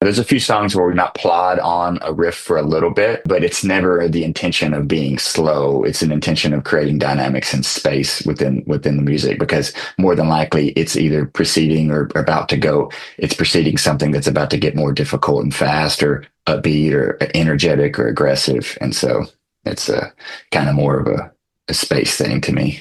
There's a few songs where we might plod on a riff for a little bit, but it's never the intention of being slow. It's an intention of creating dynamics and space within the music, because more than likely it's either proceeding or about to go. It's preceding something that's about to get more difficult and fast, or upbeat, or energetic, or aggressive. And so it's a kind of more of a space thing to me.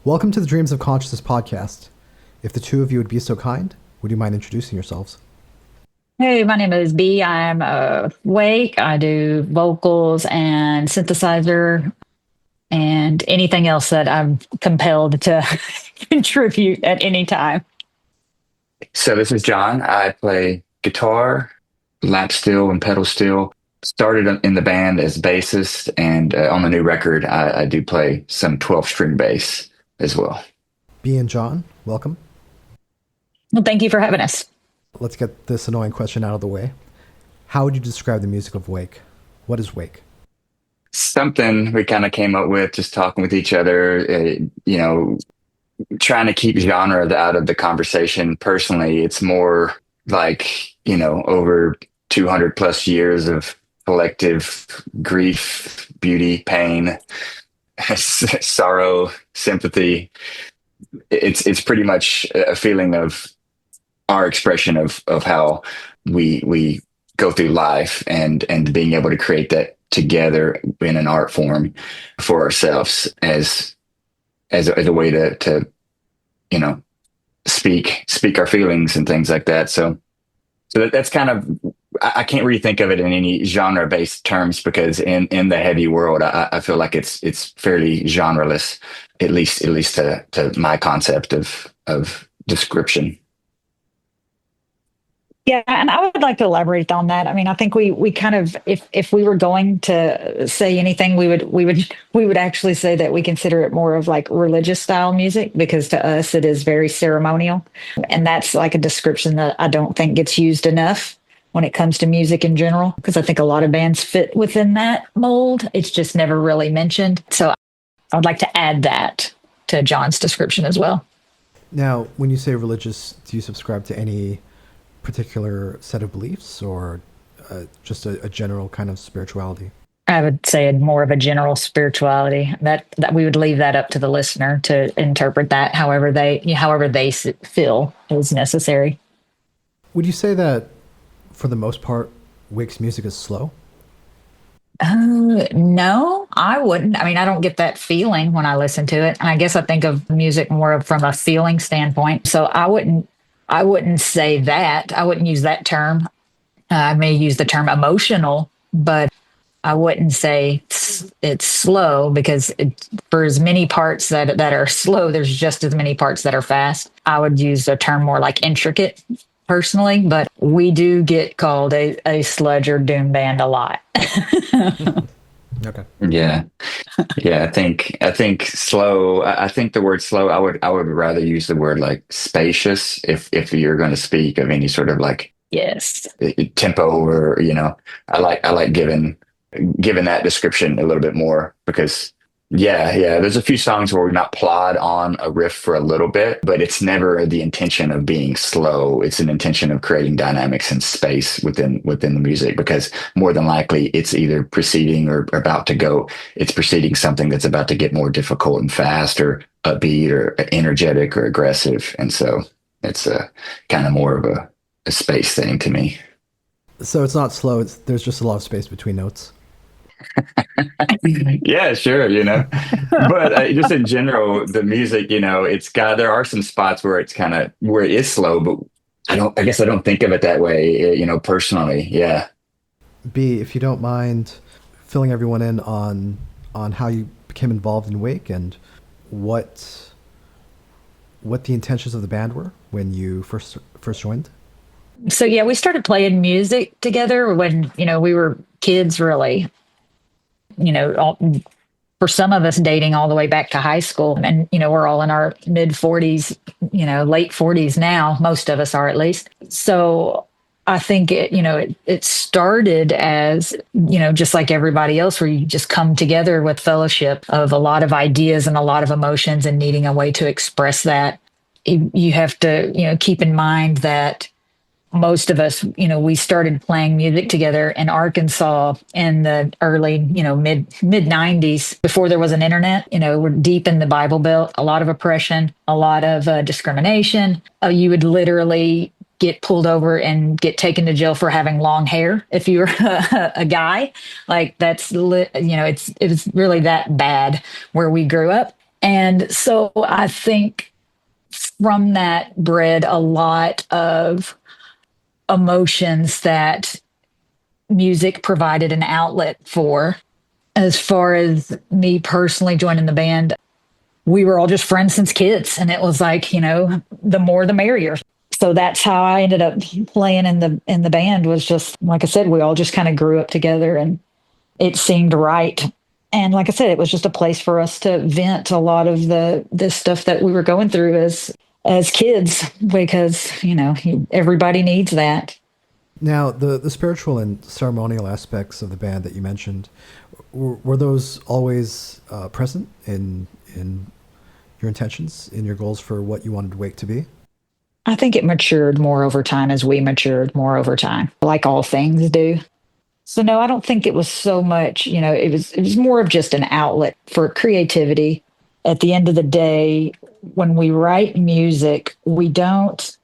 Welcome to the Dreams of Consciousness podcast. If the two of you would be so kind, would you mind introducing yourselves? Hey, my name is B. I'm a Wake. I do vocals and synthesizer and anything else that I'm compelled to contribute at any time. So this is John. I play guitar, lap steel, and pedal steel. Started in the band as bassist, and on the new record, I do play some 12-string bass as well. B and John, welcome. Well, thank you for having us. Let's get this annoying question out of the way. How would you describe the music of Wake? What is Wake? Something we kind of came up with just talking with each other, trying to keep genre out of the conversation. Personally, it's more like, over 200 plus years of collective grief, beauty, pain, sorrow, sympathy. It's pretty much a feeling of our expression of how we go through life, and being able to create that together in an art form for ourselves as a way to speak our feelings and things like that. So that's kind of, I can't really think of it in any genre based terms, because in the heavy world, I feel like it's fairly genreless, at least to my concept of description. Yeah, and I would like to elaborate on that. I mean, I think we kind of, if we were going to say anything, we would actually say that we consider it more of like religious style music, because to us it is very ceremonial, and that's like a description that I don't think gets used enough when it comes to music in general, because I think a lot of bands fit within that mold. It's just never really mentioned. So I would like to add that to John's description as well. Now, when you say religious, do you subscribe to any particular set of beliefs, or just a general kind of spirituality? I would say more of a general spirituality, that we would leave that up to the listener to interpret that however they feel is necessary. Would you say that, for the most part, Wake's music is slow? No, I wouldn't. I mean, I don't get that feeling when I listen to it. And I guess I think of music more of from a feeling standpoint. So I wouldn't say that. I wouldn't use that term. I may use the term emotional, but I wouldn't say it's slow, because for as many parts that are slow, there's just as many parts that are fast. I would use a term more like intricate personally, but we do get called a sludge or doom band a lot. Okay. Yeah. Yeah, I think slow. I think the word slow, I would rather use the word like spacious, if you're going to speak of any sort of like Yes. tempo, or I like giving that description a little bit more, because yeah, there's a few songs where we might plod on a riff for a little bit, but it's never the intention of being slow. It's an intention of creating dynamics and space within the music, because more than likely it's either preceding or about to go. It's preceding something that's about to get more difficult and fast, or upbeat, or energetic, or aggressive, and so it's a kind of more of a space thing to me. So it's not slow, there's just a lot of space between notes. Yeah, sure, but just in general, the music, there are some spots where where it is slow, but I guess I don't think of it that way, personally. Yeah. B, if you don't mind filling everyone in on how you became involved in Wake, and what the intentions of the band were when you first joined. So yeah, we started playing music together when, we were kids, really. For some of us dating all the way back to high school, and we're all in our mid 40s, late 40s now, most of us are, at least. So I think it started as, just like everybody else, where you just come together with fellowship of a lot of ideas and a lot of emotions, and needing a way to express that. You have to keep in mind that most of us, we started playing music together in Arkansas in the early, mid 90s, before there was an internet. We're deep in the Bible Belt, a lot of oppression, a lot of discrimination. You would literally get pulled over and get taken to jail for having long hair if you were a guy. Like, it was really that bad where we grew up. And so I think from that bred a lot of emotions that music provided an outlet for. As far as me personally joining the band, we were all just friends since kids. And it was like, the more the merrier. So that's how I ended up playing in the band, was just like I said, we all just kind of grew up together and it seemed right. And like I said, it was just a place for us to vent a lot of the stuff that we were going through as kids, because, everybody needs that. Now, the spiritual and ceremonial aspects of the band that you mentioned, were those always present in your intentions, in your goals for what you wanted Wake to be? I think it matured more over time as we matured more over time, like all things do. So no, I don't think it was so much, it was more of just an outlet for creativity. At the end of the day, when we write music, we don't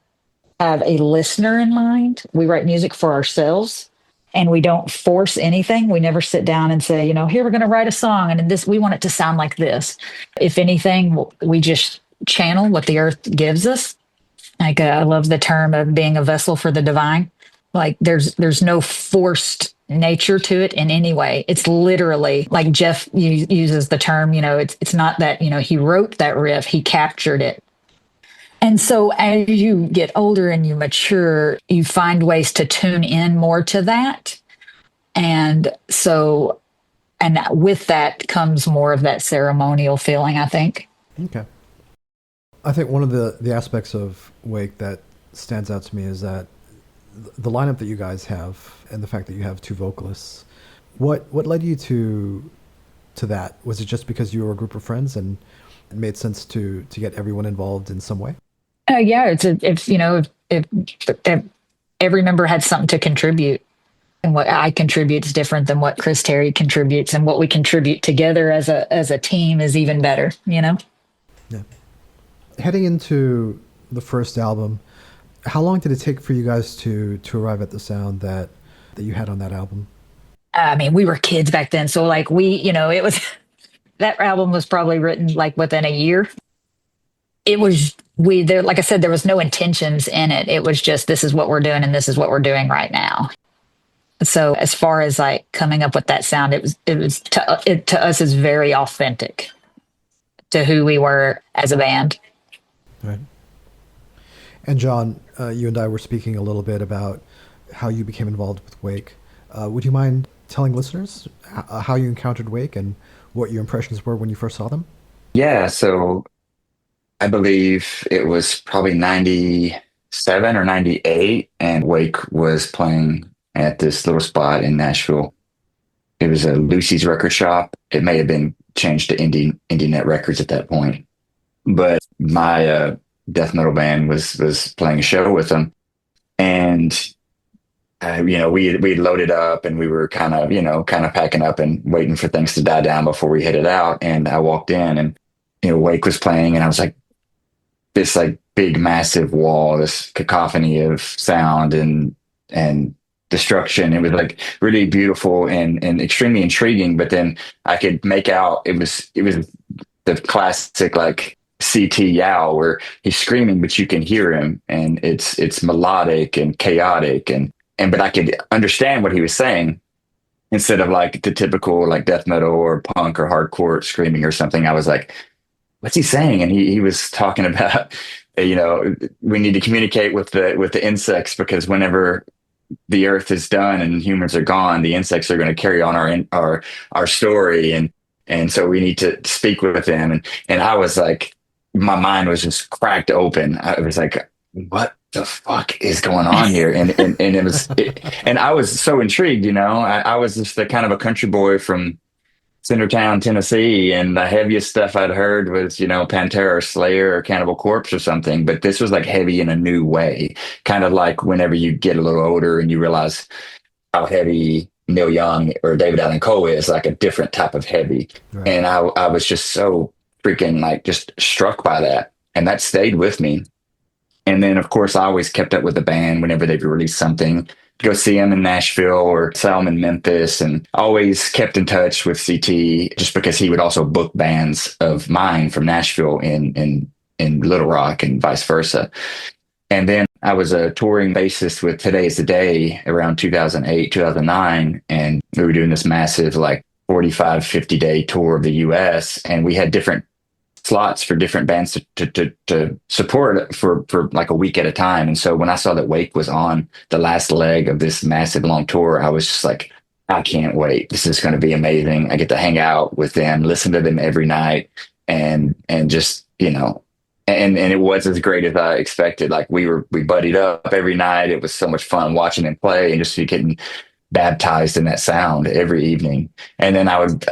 have a listener in mind. We write music for ourselves and we don't force anything. We never sit down and say, here we're going to write a song and this we want it to sound like this. If anything, we just channel what the earth gives us. Like I love the term of being a vessel for the divine. Like there's no forced nature to it in any way. It's literally like Jeff uses the term, it's not that, he wrote that riff, he captured it. And so as you get older and you mature, you find ways to tune in more to that. And so, and with that comes more of that ceremonial feeling, I think. Okay. I think one of the aspects of Wake that stands out to me is that the lineup that you guys have and the fact that you have two vocalists. What led you to that? Was it just because you were a group of friends and it made sense to get everyone involved in some way? Yeah, if every member had something to contribute, and what I contribute is different than what Chris Terry contributes, and what we contribute together as a team is even better. Yeah. Heading into the first album, how long did it take for you guys to arrive at the sound that you had on that album? I mean, we were kids back then, so like it was that album was probably written like within a year. It was we there like I said, there was no intentions in it. It was just this is what we're doing and this is what we're doing right now. So as far as like coming up with that sound, it was to us is very authentic to who we were as a band. Right. And John, you and I were speaking a little bit about how you became involved with Wake. Would you mind telling listeners how you encountered Wake and what your impressions were when you first saw them? Yeah, so I believe it was probably 97 or 98, and Wake was playing at this little spot in Nashville. It was a Lucy's record shop. It may have been changed to IndieNet Records at that point. But my death metal band was playing a show with them. And we loaded up and we were kind of packing up and waiting for things to die down before we headed out. And I walked in and Wake was playing, and I was like, this like big massive wall, this cacophony of sound and destruction. It was like really beautiful and extremely intriguing. But then I could make out it was the classic like CT Yow where he's screaming, but you can hear him, and it's melodic and chaotic but I could understand what he was saying instead of like the typical like death metal or punk or hardcore screaming or something. I was like, what's he saying? And he was talking about, we need to communicate with the insects, because whenever the earth is done and humans are gone, the insects are going to carry on our story. And so we need to speak with them. And I was like, my mind was just cracked open. I was like, what the fuck is going on here? And and I was so intrigued, I was just the kind of a country boy from Centertown, Tennessee, and the heaviest stuff I'd heard was, Pantera or Slayer or Cannibal Corpse or something. But this was like heavy in a new way, kind of like whenever you get a little older and you realize how heavy Neil Young or David Allan Coe is, like a different type of heavy. Right. And I was just so freaking like just struck by that. And that stayed with me. And then, of course, I always kept up with the band whenever they released something, go see him in Nashville or saw him in Memphis, and always kept in touch with CT just because he would also book bands of mine from Nashville in Little Rock and vice versa. And then I was a touring bassist with Today's the Day around 2008, 2009. And we were doing this massive, like 45, 50-day tour of the US. And we had different slots for different bands to support for like a week at a time. And so when I saw that Wake was on the last leg of this massive long tour, I was just like, I can't wait. This is going to be amazing. I get to hang out with them, listen to them every night, and just, and it was as great as I expected. Like we buddied up every night. It was so much fun watching them play and just getting baptized in that sound every evening. And then I would,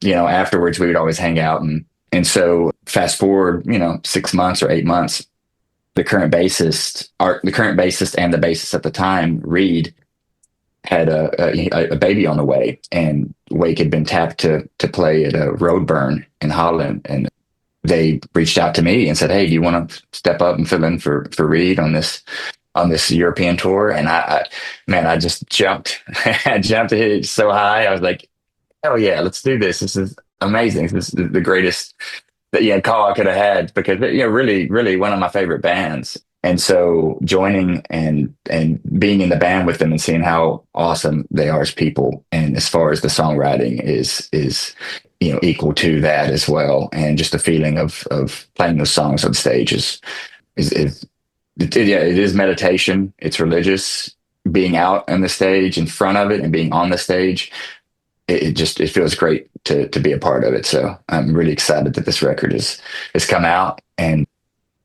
afterwards we would always hang out. And so fast forward, 6 months or 8 months, the current bassist and the bassist at the time, Reed, had a baby on the way, and Wake had been tapped to play at a Roadburn in Holland. And they reached out to me and said, "Hey, do you want to step up and fill in for Reed on this European tour?" And I just jumped. I jumped it so high. I was like, "Hell yeah, let's do this. This is amazing. This is the greatest call I could have had," because really, really one of my favorite bands. And so joining and being in the band with them and seeing how awesome they are as people, and as far as the songwriting is equal to that as well, and just the feeling of playing those songs on stage it is meditation. It's religious. Being out on the stage, in front of it, and being on the stage, it feels great to be a part of it. So I'm really excited that this record has come out, and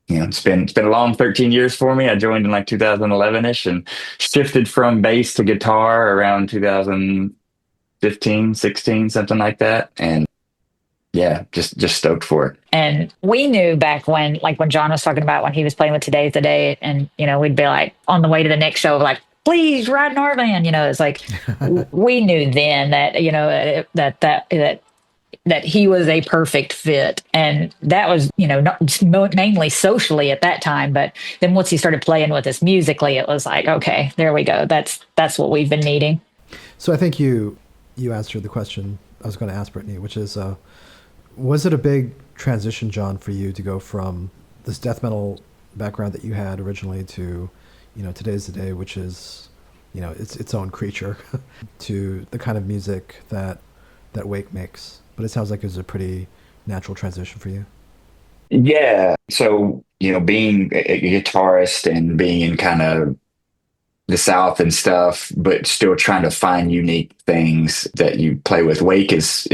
it's been a long 13 years for me. I joined in like 2011ish and shifted from bass to guitar around 2015, 16, something like that. And yeah, just stoked for it. And we knew back when, like when John was talking about when he was playing with Today's the Day, and we'd be like on the way to the next show, like, please ride in our van. It's like we knew then that that he was a perfect fit, and that was not mainly socially at that time, but then once he started playing with us musically, it was like, okay, there we go. That's what we've been needing. So I think you answered the question I was going to ask Brittany, which is, was it a big transition, John, for you to go from this death metal background that you had originally to, Today's the Day, which is, its own creature, to the kind of music that Wake makes? But it sounds like it was a pretty natural transition for you. Yeah. So, being a guitarist and being in kind of the South and stuff, but still trying to find unique things that you play with. Wake is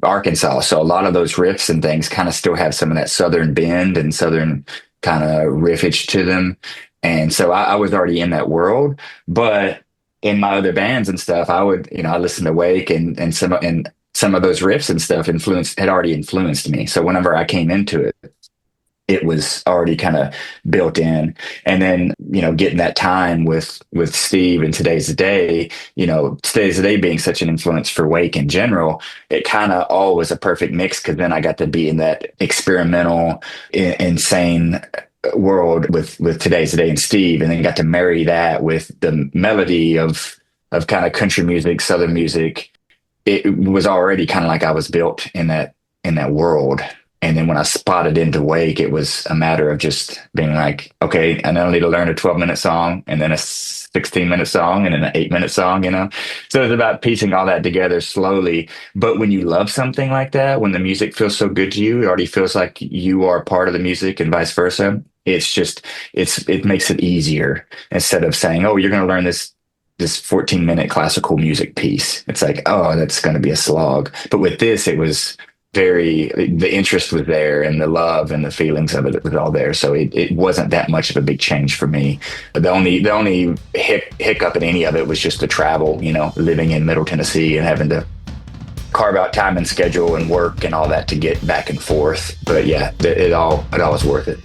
Arkansas. So a lot of those riffs and things kind of still have some of that Southern bend and Southern kind of riffage to them. And so I was already in that world, but in my other bands and stuff, I would, I listened to Wake and some of those riffs and stuff had already influenced me. So whenever I came into it, it was already kind of built in. And then, getting that time with Steve and Today's the Day, Today's the Day being such an influence for Wake in general, it kind of all was a perfect mix, because then I got to be in that experimental, insane world with Today's the Day and Steve, and then got to marry that with the melody of kind of country music, Southern music. It was already kind of like I was built in that world. And then when I spotted into Wake, it was a matter of just being like, okay, I now need to learn a 12-minute song, and then a 16-minute song, and then an 8-minute song, So it's about piecing all that together slowly. But when you love something like that, when the music feels so good to you, it already feels like you are part of the music and vice versa. It makes it easier, instead of saying, oh, you're going to learn this 14-minute classical music piece. It's like, oh, that's going to be a slog. But with this, it was the interest was there, and the love and the feelings of it was all there. So it wasn't that much of a big change for me. The only hiccup in any of it was just the travel, living in Middle Tennessee and having to carve out time and schedule and work and all that to get back and forth. But yeah, it all was worth it.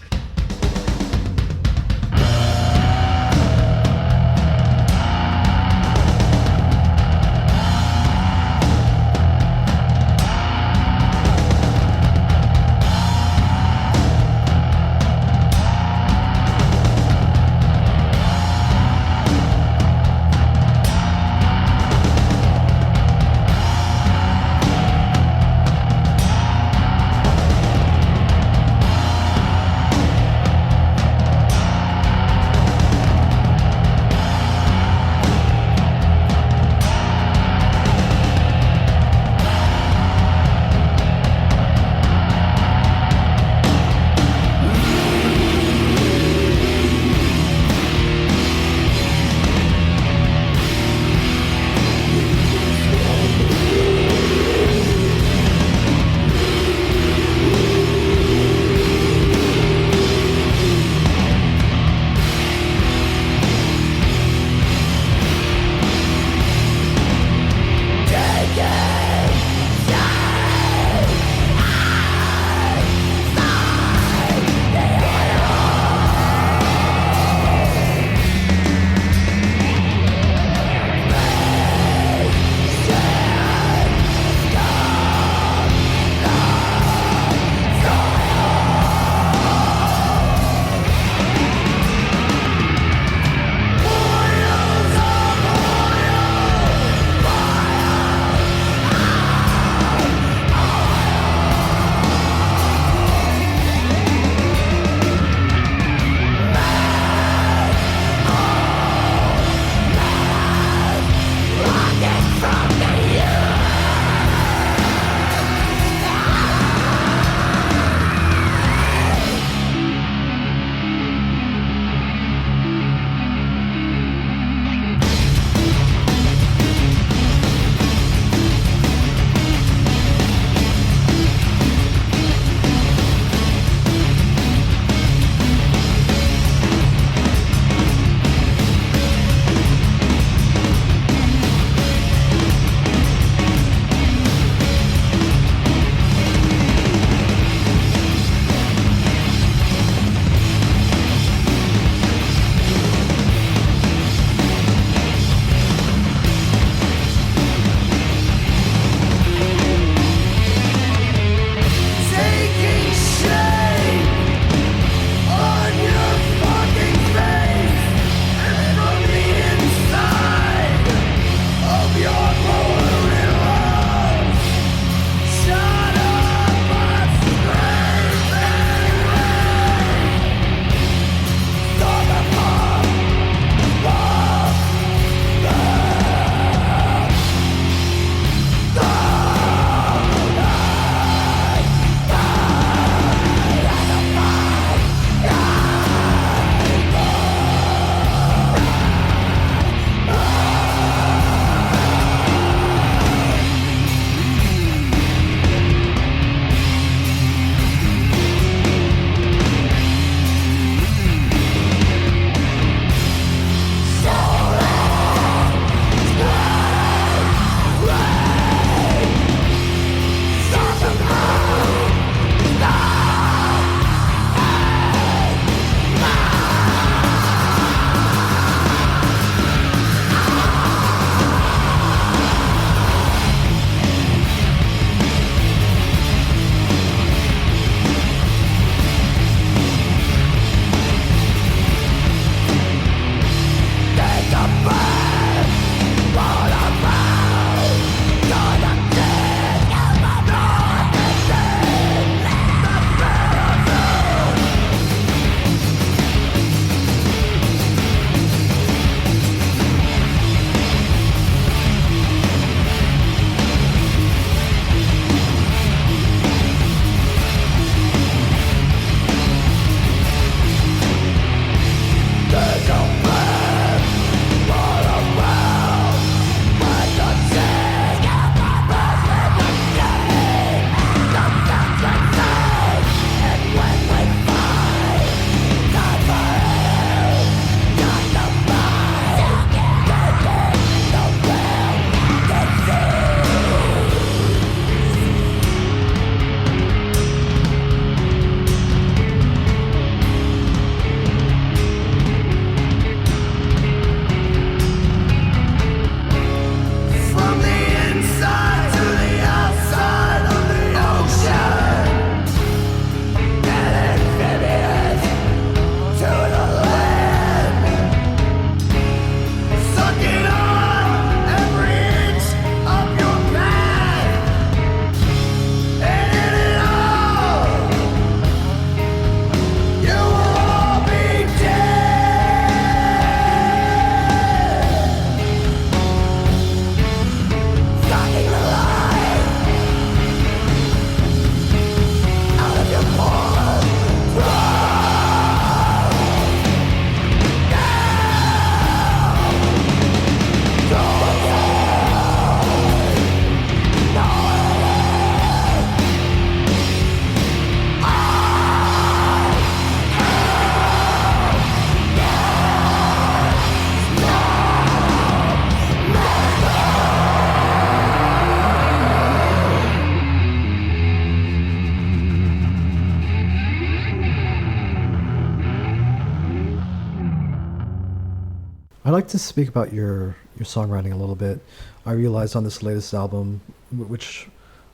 I'd like to speak about your songwriting a little bit. I realized on this latest album, which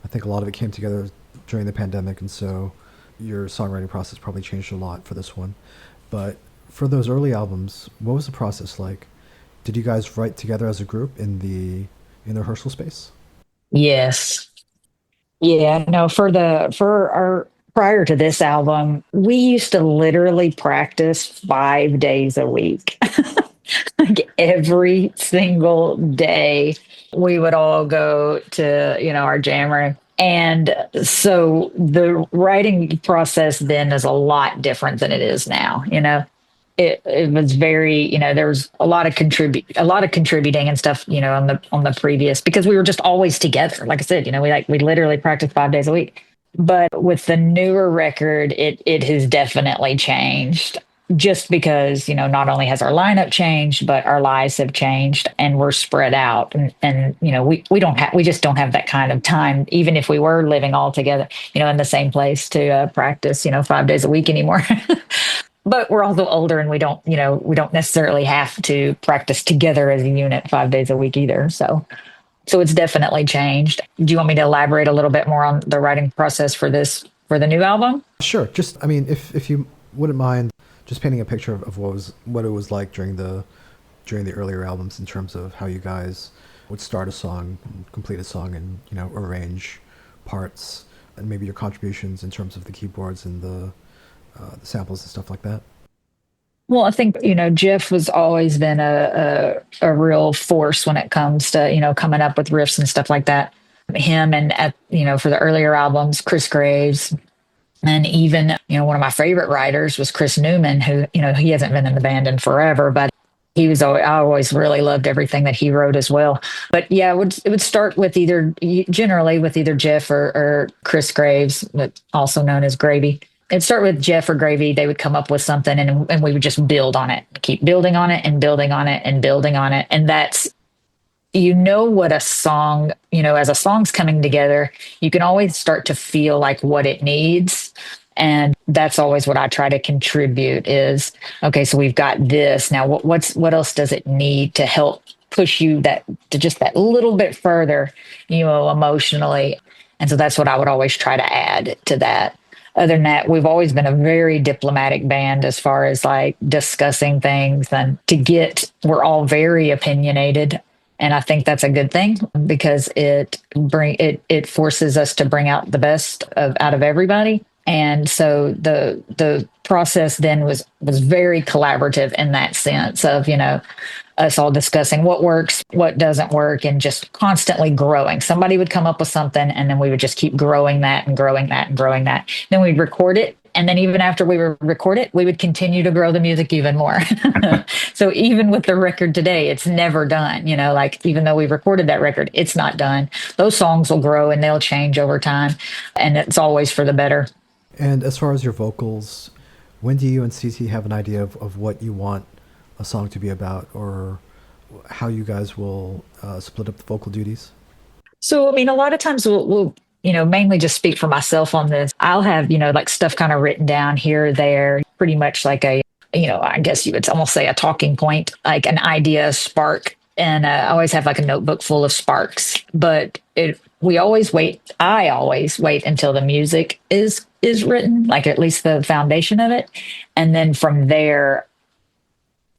I think a lot of it came together during the pandemic, and so your songwriting process probably changed a lot for this one. But for those early albums, what was the process like? Did you guys write together as a group in the rehearsal space? Yes. Yeah, no, for our prior to this album, we used to literally practice 5 days a week. Like every single day we would all go to, our jam room. And so the writing process then is a lot different than it is now, it was very, there was a lot of contributing and stuff, on the previous, because we were just always together. Like I said, we literally practiced 5 days a week. But with the newer record, it has definitely changed, just because, not only has our lineup changed, but our lives have changed and we're spread out. And we just don't have that kind of time, even if we were living all together, in the same place to practice, 5 days a week anymore. But we're also older and we don't necessarily have to practice together as a unit 5 days a week either. So it's definitely changed. Do you want me to elaborate a little bit more on the writing process for the new album? Sure. Just, I mean, if you wouldn't mind just painting a picture of what it was like during the earlier albums, in terms of how you guys would start a song, complete a song, and arrange parts, and maybe your contributions in terms of the keyboards and the samples and stuff like that. Well, I think, Jeff has always been a real force when it comes to, coming up with riffs and stuff like that. Him and, for the earlier albums, Chris Graves, and even, one of my favorite writers was Chris Newman, who, he hasn't been in the band in forever, but I always really loved everything that he wrote as well. But yeah, it would start with generally with either Jeff or Chris Graves, but also known as Gravy. It'd start with Jeff or Gravy. They would come up with something, and we would just build on it, keep building on it and building on it and building on it. And that's, what a song, as a song's coming together, you can always start to feel like what it needs. And that's always what I try to contribute is, okay, so we've got this. Now, what else does it need to help push you to just that little bit further, emotionally? And so that's what I would always try to add to that. Other than that, we've always been a very diplomatic band as far as like discussing things, and we're all very opinionated. And I think that's a good thing, because it forces us to bring out the best out of everybody. And so the process then was very collaborative in that sense of, us all discussing what works, what doesn't work, and just constantly growing. Somebody would come up with something, and then we would just keep growing that and growing that and growing that. Then we'd record it. And then even after we would record it, we would continue to grow the music even more. So even with the record today, it's never done. Like, even though we recorded that record, it's not done. Those songs will grow and they'll change over time. And it's always for the better. And as far as your vocals, when do you and CT have an idea of what you want a song to be about, or how you guys will split up the vocal duties? So, I mean, a lot of times we'll mainly just speak for myself on this. I'll have, like stuff kind of written down here or there, pretty much like I guess you would almost say a talking point, like an idea spark. And I always have like a notebook full of sparks, but I always wait until the music is written, like at least the foundation of it. And then from there,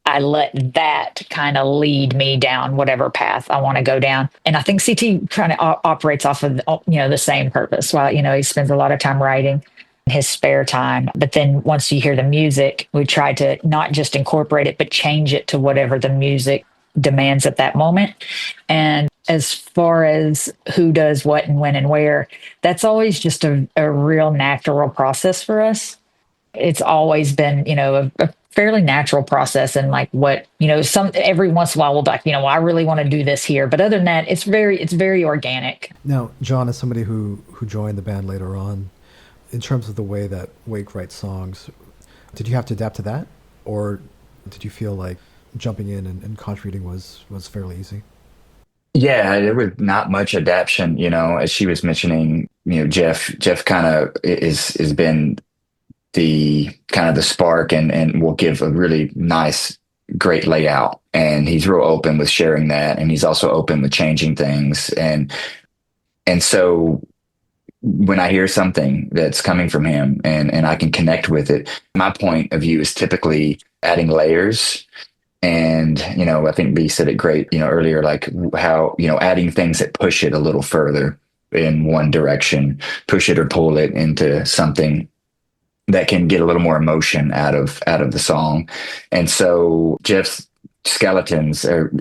I let that kind of lead me down whatever path I want to go down. And I think CT kind of operates off of, the same purpose. While, he spends a lot of time writing in his spare time. But then once you hear the music, we try to not just incorporate it, but change it to whatever the music demands at that moment. And as far as who does what and when and where, that's always just a real natural process for us. It's always been, a fairly natural process. And like every once in a while we'll be like, well, I really want to do this here. But other than that, it's very organic. Now, John, as somebody who joined the band later on, in terms of the way that Wake writes songs, did you have to adapt to that? Or did you feel like jumping in and contributing was fairly easy? Yeah, there was not much adaptation, as she was mentioning, Jeff kind of is been the kind of the spark and will give a really nice great layout, and he's real open with sharing that, and he's also open with changing things, and so when I hear something that's coming from him and I can connect with it, my point of view is typically adding layers. And, I think B said it great, earlier, like how, adding things that push it a little further in one direction, push it or pull it into something that can get a little more emotion out of the song. And so Jeff's skeletons are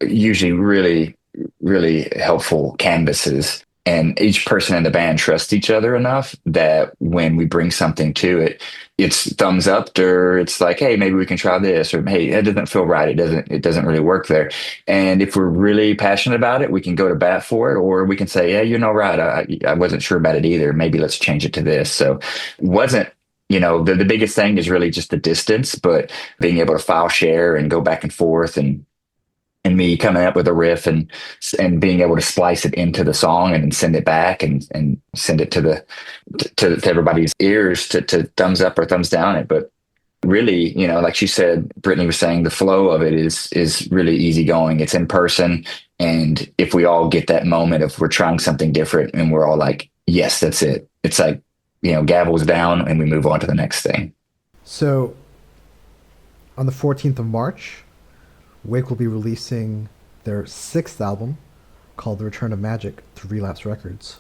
usually really, really helpful canvases. And each person in the band trusts each other enough that when we bring something to it, it's thumbs up, or it's like, hey, maybe we can try this, or hey, it doesn't feel right. It doesn't really work there. And if we're really passionate about it, we can go to bat for it, or we can say, yeah, right. I wasn't sure about it either. Maybe let's change it to this. So wasn't the biggest thing is really just the distance, but being able to file share and go back and forth, and me coming up with a riff and being able to splice it into the song and then send it back and send it to everybody's ears to thumbs up or thumbs down it. But really, like she said, Brittany was saying, the flow of it is really easygoing. It's in person, and if we all get that moment of we're trying something different and we're all like, yes, that's it. It's like, gavels down and we move on to the next thing. So on the 14th of March, Wake will be releasing their 6th album called The Return of Magik through Relapse Records.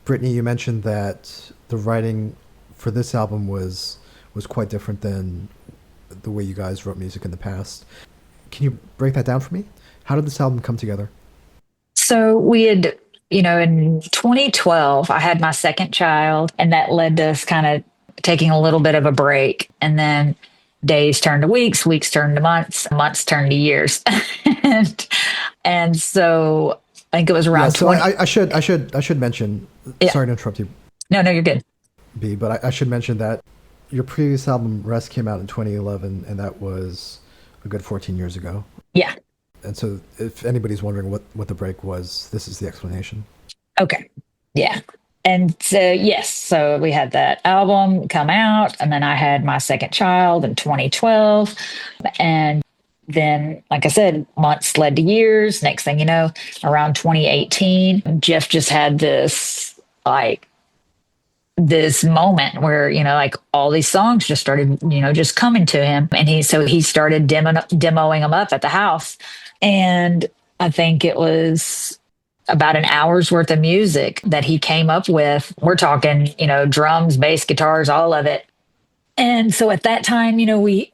Brittany, you mentioned that the writing for this album was quite different than the way you guys wrote music in the past. Can you break that down for me? How did this album come together? So we had, in 2012, I had my second child, and that led to us kind of taking a little bit of a break. And then days turned to weeks, weeks turned to months, months turned to years. and so I think it was around 20. I should mention, Yeah. Sorry to interrupt you, No, you're good. B, but I should mention that your previous album, Rest, came out in 2011, and that was a good 14 years ago. Yeah. And so if anybody's wondering what the break was, this is the explanation. Okay. Yeah. And so, yes, so we had that album come out, and then I had my second child in 2012. And then, like I said, months led to years. Next thing you know, around 2018, Jeff just had this moment where, like all these songs just started, just coming to him. And he started demoing them up at the house. And I think it was about an hour's worth of music that he came up with. We're talking, drums, bass, guitars, all of it. And so at that time, we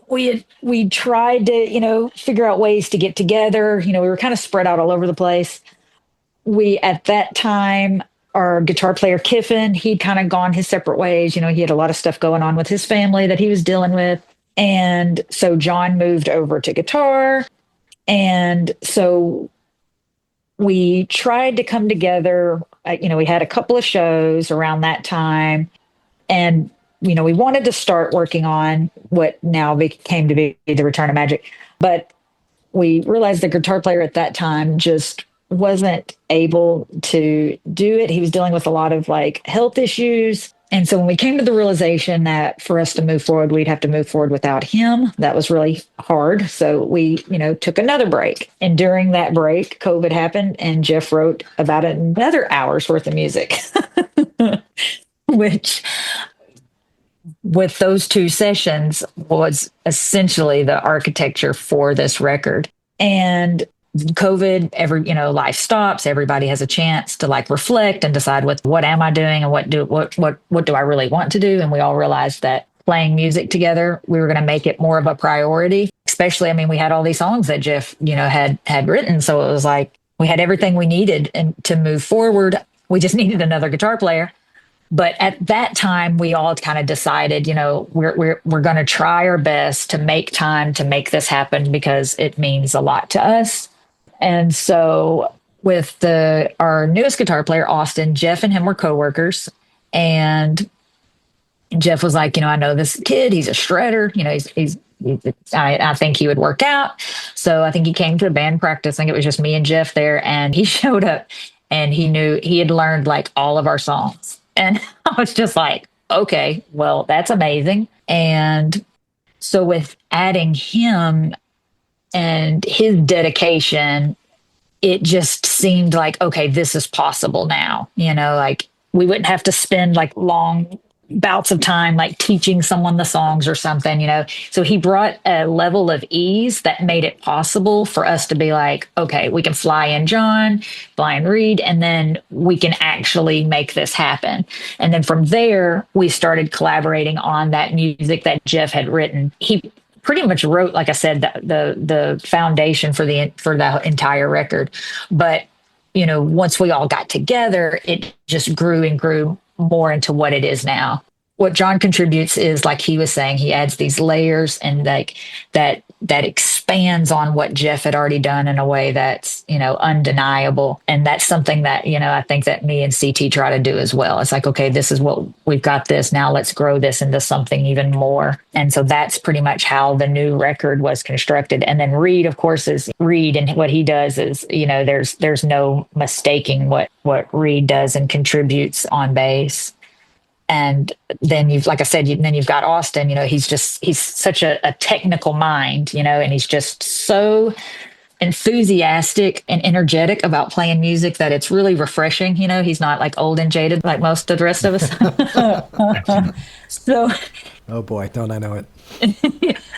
tried to, figure out ways to get together. We were kind of spread out all over the place. At that time, our guitar player Kiffin, he'd kind of gone his separate ways. He had a lot of stuff going on with his family that he was dealing with. And so John moved over to guitar. And so we tried to come together. We had a couple of shows around that time, and we wanted to start working on what now came to be the Return of Magik, but we realized the guitar player at that time just wasn't able to do it. He was dealing with a lot of health issues. And so when we came to the realization that for us to move forward, we'd have to move forward without him, that was really hard. So we, took another break. And during that break, COVID happened, and Jeff wrote about another hour's worth of music, which with those two sessions was essentially the architecture for this record. And COVID, life stops. Everybody has a chance to reflect and decide what am I doing and what do I really want to do. And we all realized that playing music together, we were going to make it more of a priority. Especially, we had all these songs that Jeff, had written. So it was like we had everything we needed and to move forward. We just needed another guitar player. But at that time, we all kind of decided, we're going to try our best to make time to make this happen because it means a lot to us. And so with our newest guitar player, Austin, Jeff and him were coworkers. And Jeff was like, I know this kid, he's a shredder. I think he would work out. So I think he came to the band practice. I think it was just me and Jeff there. And he showed up and he knew he had learned all of our songs. And I was just like, okay, well, that's amazing. And So with adding him and his dedication, it just seemed like, okay, this is possible now. Like we wouldn't have to spend like long bouts of time like teaching someone the songs or something. So he brought a level of ease that made it possible for us to be like, okay, we can fly in John, fly in Reed, and then we can actually make this happen. And then from there, we started collaborating on that music that Jeff had written. He pretty much wrote, like I said, the foundation for the entire record. But once we all got together, it just grew and grew more into what it is now. What John contributes is, like he was saying, he adds these layers and like that expands on what Jeff had already done in a way that's undeniable. And that's something that I think that me and CT try to do as well. It's like, okay, this is what we've got, this now, let's grow this into something even more. And so that's pretty much how the new record was constructed. And then Reed, of course, is Reed, and what he does is there's no mistaking what Reed does and contributes on bass. And then like I said, then you've got Austin. He's such a technical mind, and he's just so enthusiastic and energetic about playing music that it's really refreshing. He's not like old and jaded like most of the rest of us. So, oh boy, don't I know it?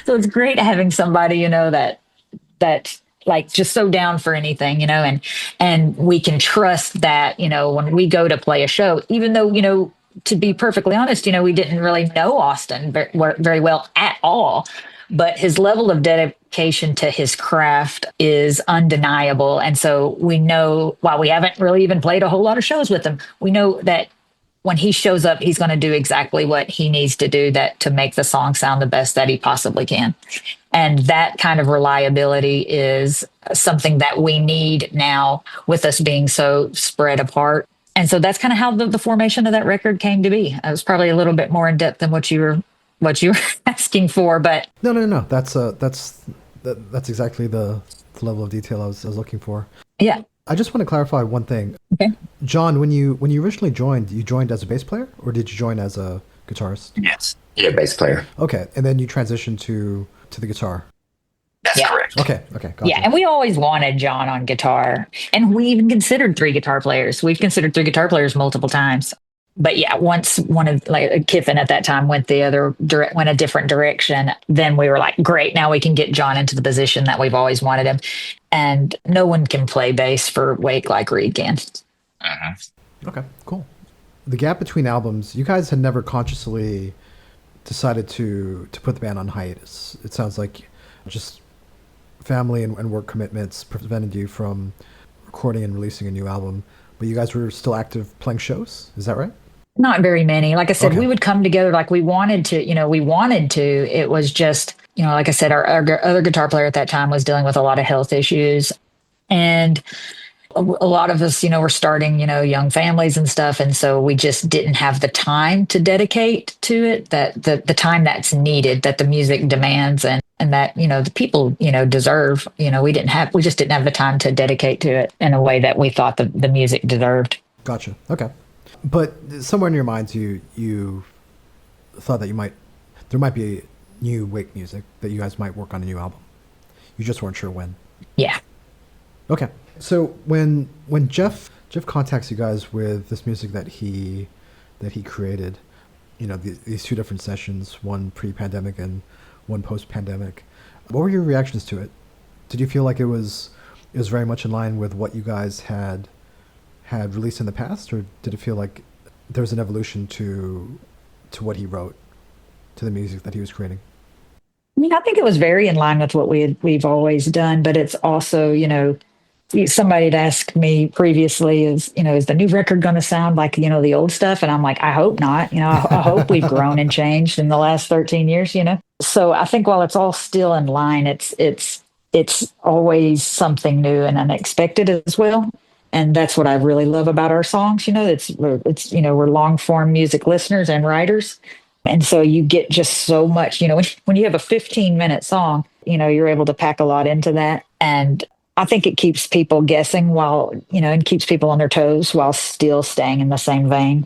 So it's great having somebody that like just so down for anything, and we can trust that when we go to play a show, even though to be perfectly honest, we didn't really know Austin very well at all, but his level of dedication to his craft is undeniable. And so we know, while we haven't really even played a whole lot of shows with him, we know that when he shows up, he's going to do exactly what he needs to do to make the song sound the best that he possibly can. And that kind of reliability is something that we need now, with us being so spread apart. And so that's kind of how the formation of that record came to be. It was probably a little bit more in depth than what you were asking for, but no. That's exactly the level of detail I was looking for. Yeah. I just want to clarify one thing. Okay. John, when you originally joined, you joined as a bass player, or did you join as a guitarist? Yes. Yeah, bass player. Okay, and then you transitioned to the guitar. That's correct. Okay, gotcha. Yeah, and we always wanted John on guitar, and we even considered 3 guitar players. We've considered 3 guitar players multiple times. But yeah, once one of Kiffin at that time went a different direction, then we were like, great, now we can get John into the position that we've always wanted him. And no one can play bass for Wake like Reed can. Uh-huh. Okay, cool. The gap between albums, you guys had never consciously decided to put the band on hiatus. It sounds like just family and work commitments prevented you from recording and releasing a new album, but you guys were still active playing shows. Is that right? Not very many. Like I said, Okay. We would come together like we wanted to. It was just, like I said, our other guitar player at that time was dealing with a lot of health issues. And a lot of us, were starting, young families and stuff. And so we just didn't have the time to dedicate to it, that the time that's needed, that the music demands, and that, the people, deserve. We just didn't have the time to dedicate to it in a way that we thought the music deserved. Gotcha. Okay. But somewhere in your minds, you thought that there might be new Wake music, that you guys might work on a new album. You just weren't sure when. Yeah. Okay. So when Jeff contacts you guys with this music that he created, these 2 different sessions, one pre-pandemic and one post-pandemic, what were your reactions to it? Did you feel like it was very much in line with what you guys had released in the past, or did it feel like there was an evolution to what he wrote, to the music that he was creating? I mean, I think it was very in line with what we've always done, but it's also, somebody had asked me previously, is the new record going to sound like, the old stuff? And I'm like, I hope not. I hope we've grown and changed in the last 13 years, So I think while it's all still in line, it's always something new and unexpected as well. And that's what I really love about our songs. We're long form music listeners and writers. And so you get just so much, when you have a 15-minute song, you're able to pack a lot into that. And I think it keeps people guessing and keeps people on their toes while still staying in the same vein.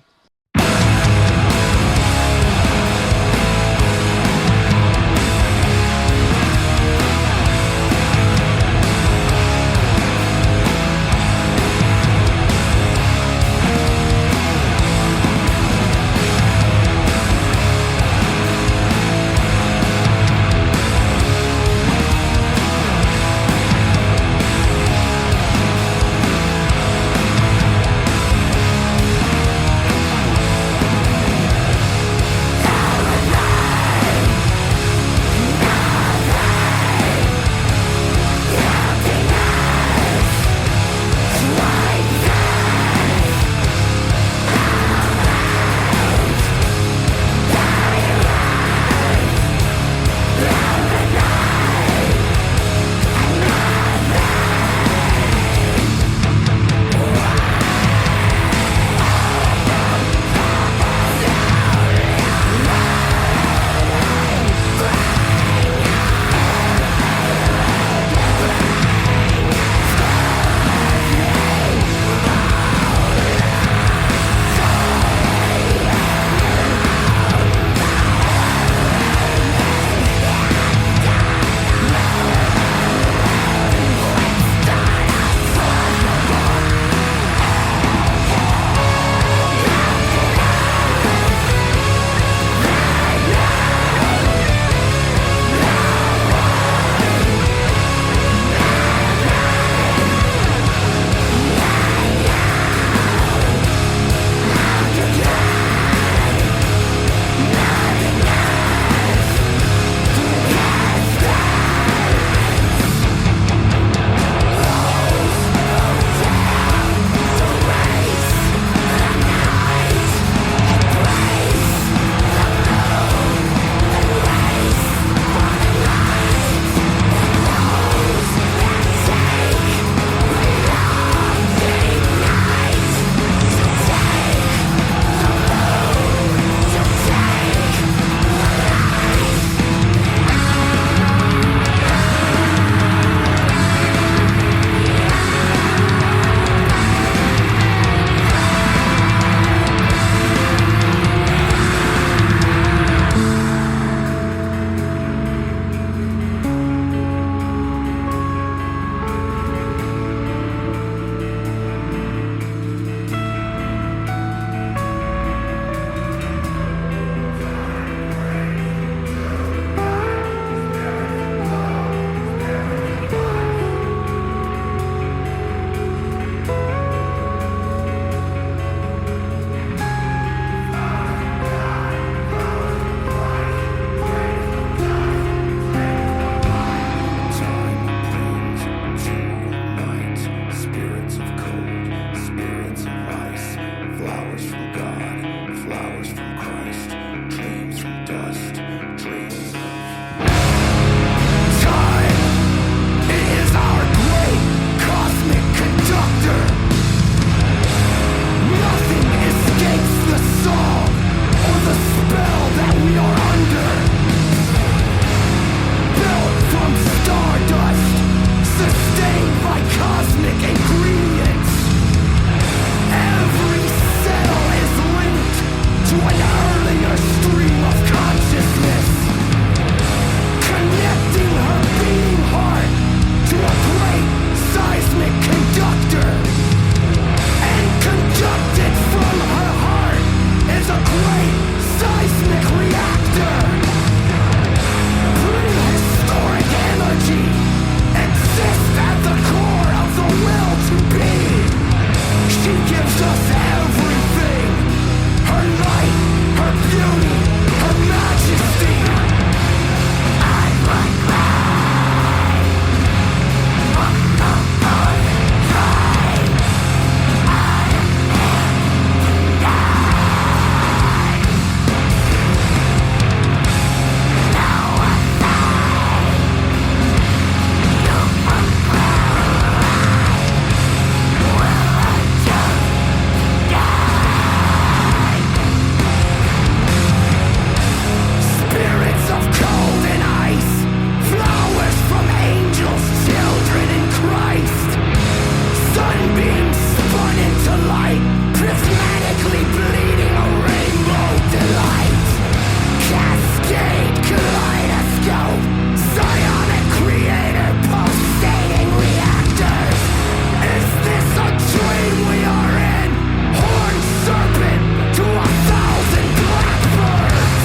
from Christ, dreams from dust, dreams of time. It is our great cosmic conductor. Nothing escapes the song or the spell that we are under. Built from stardust, sustained by cosmic ingredients. Every cell is linked to an earlier stream of consciousness, connecting her beating heart to a great seismic conductor. And conducted from her heart is a great seismic reactor. Prehistoric energy exists at the core of the will to be. She gives us everything. Her light, her beauty, her majesty. I would cry. Spirits of cold and ice, flowers from angels, children in Christ. Sunbeams spun into light, prismatically bleeding a rainbow delight. Cascade kaleidoscope, psionic creator, pulsating reactors. Is this a dream we are in? Horned serpent to 1,000 blackbirds.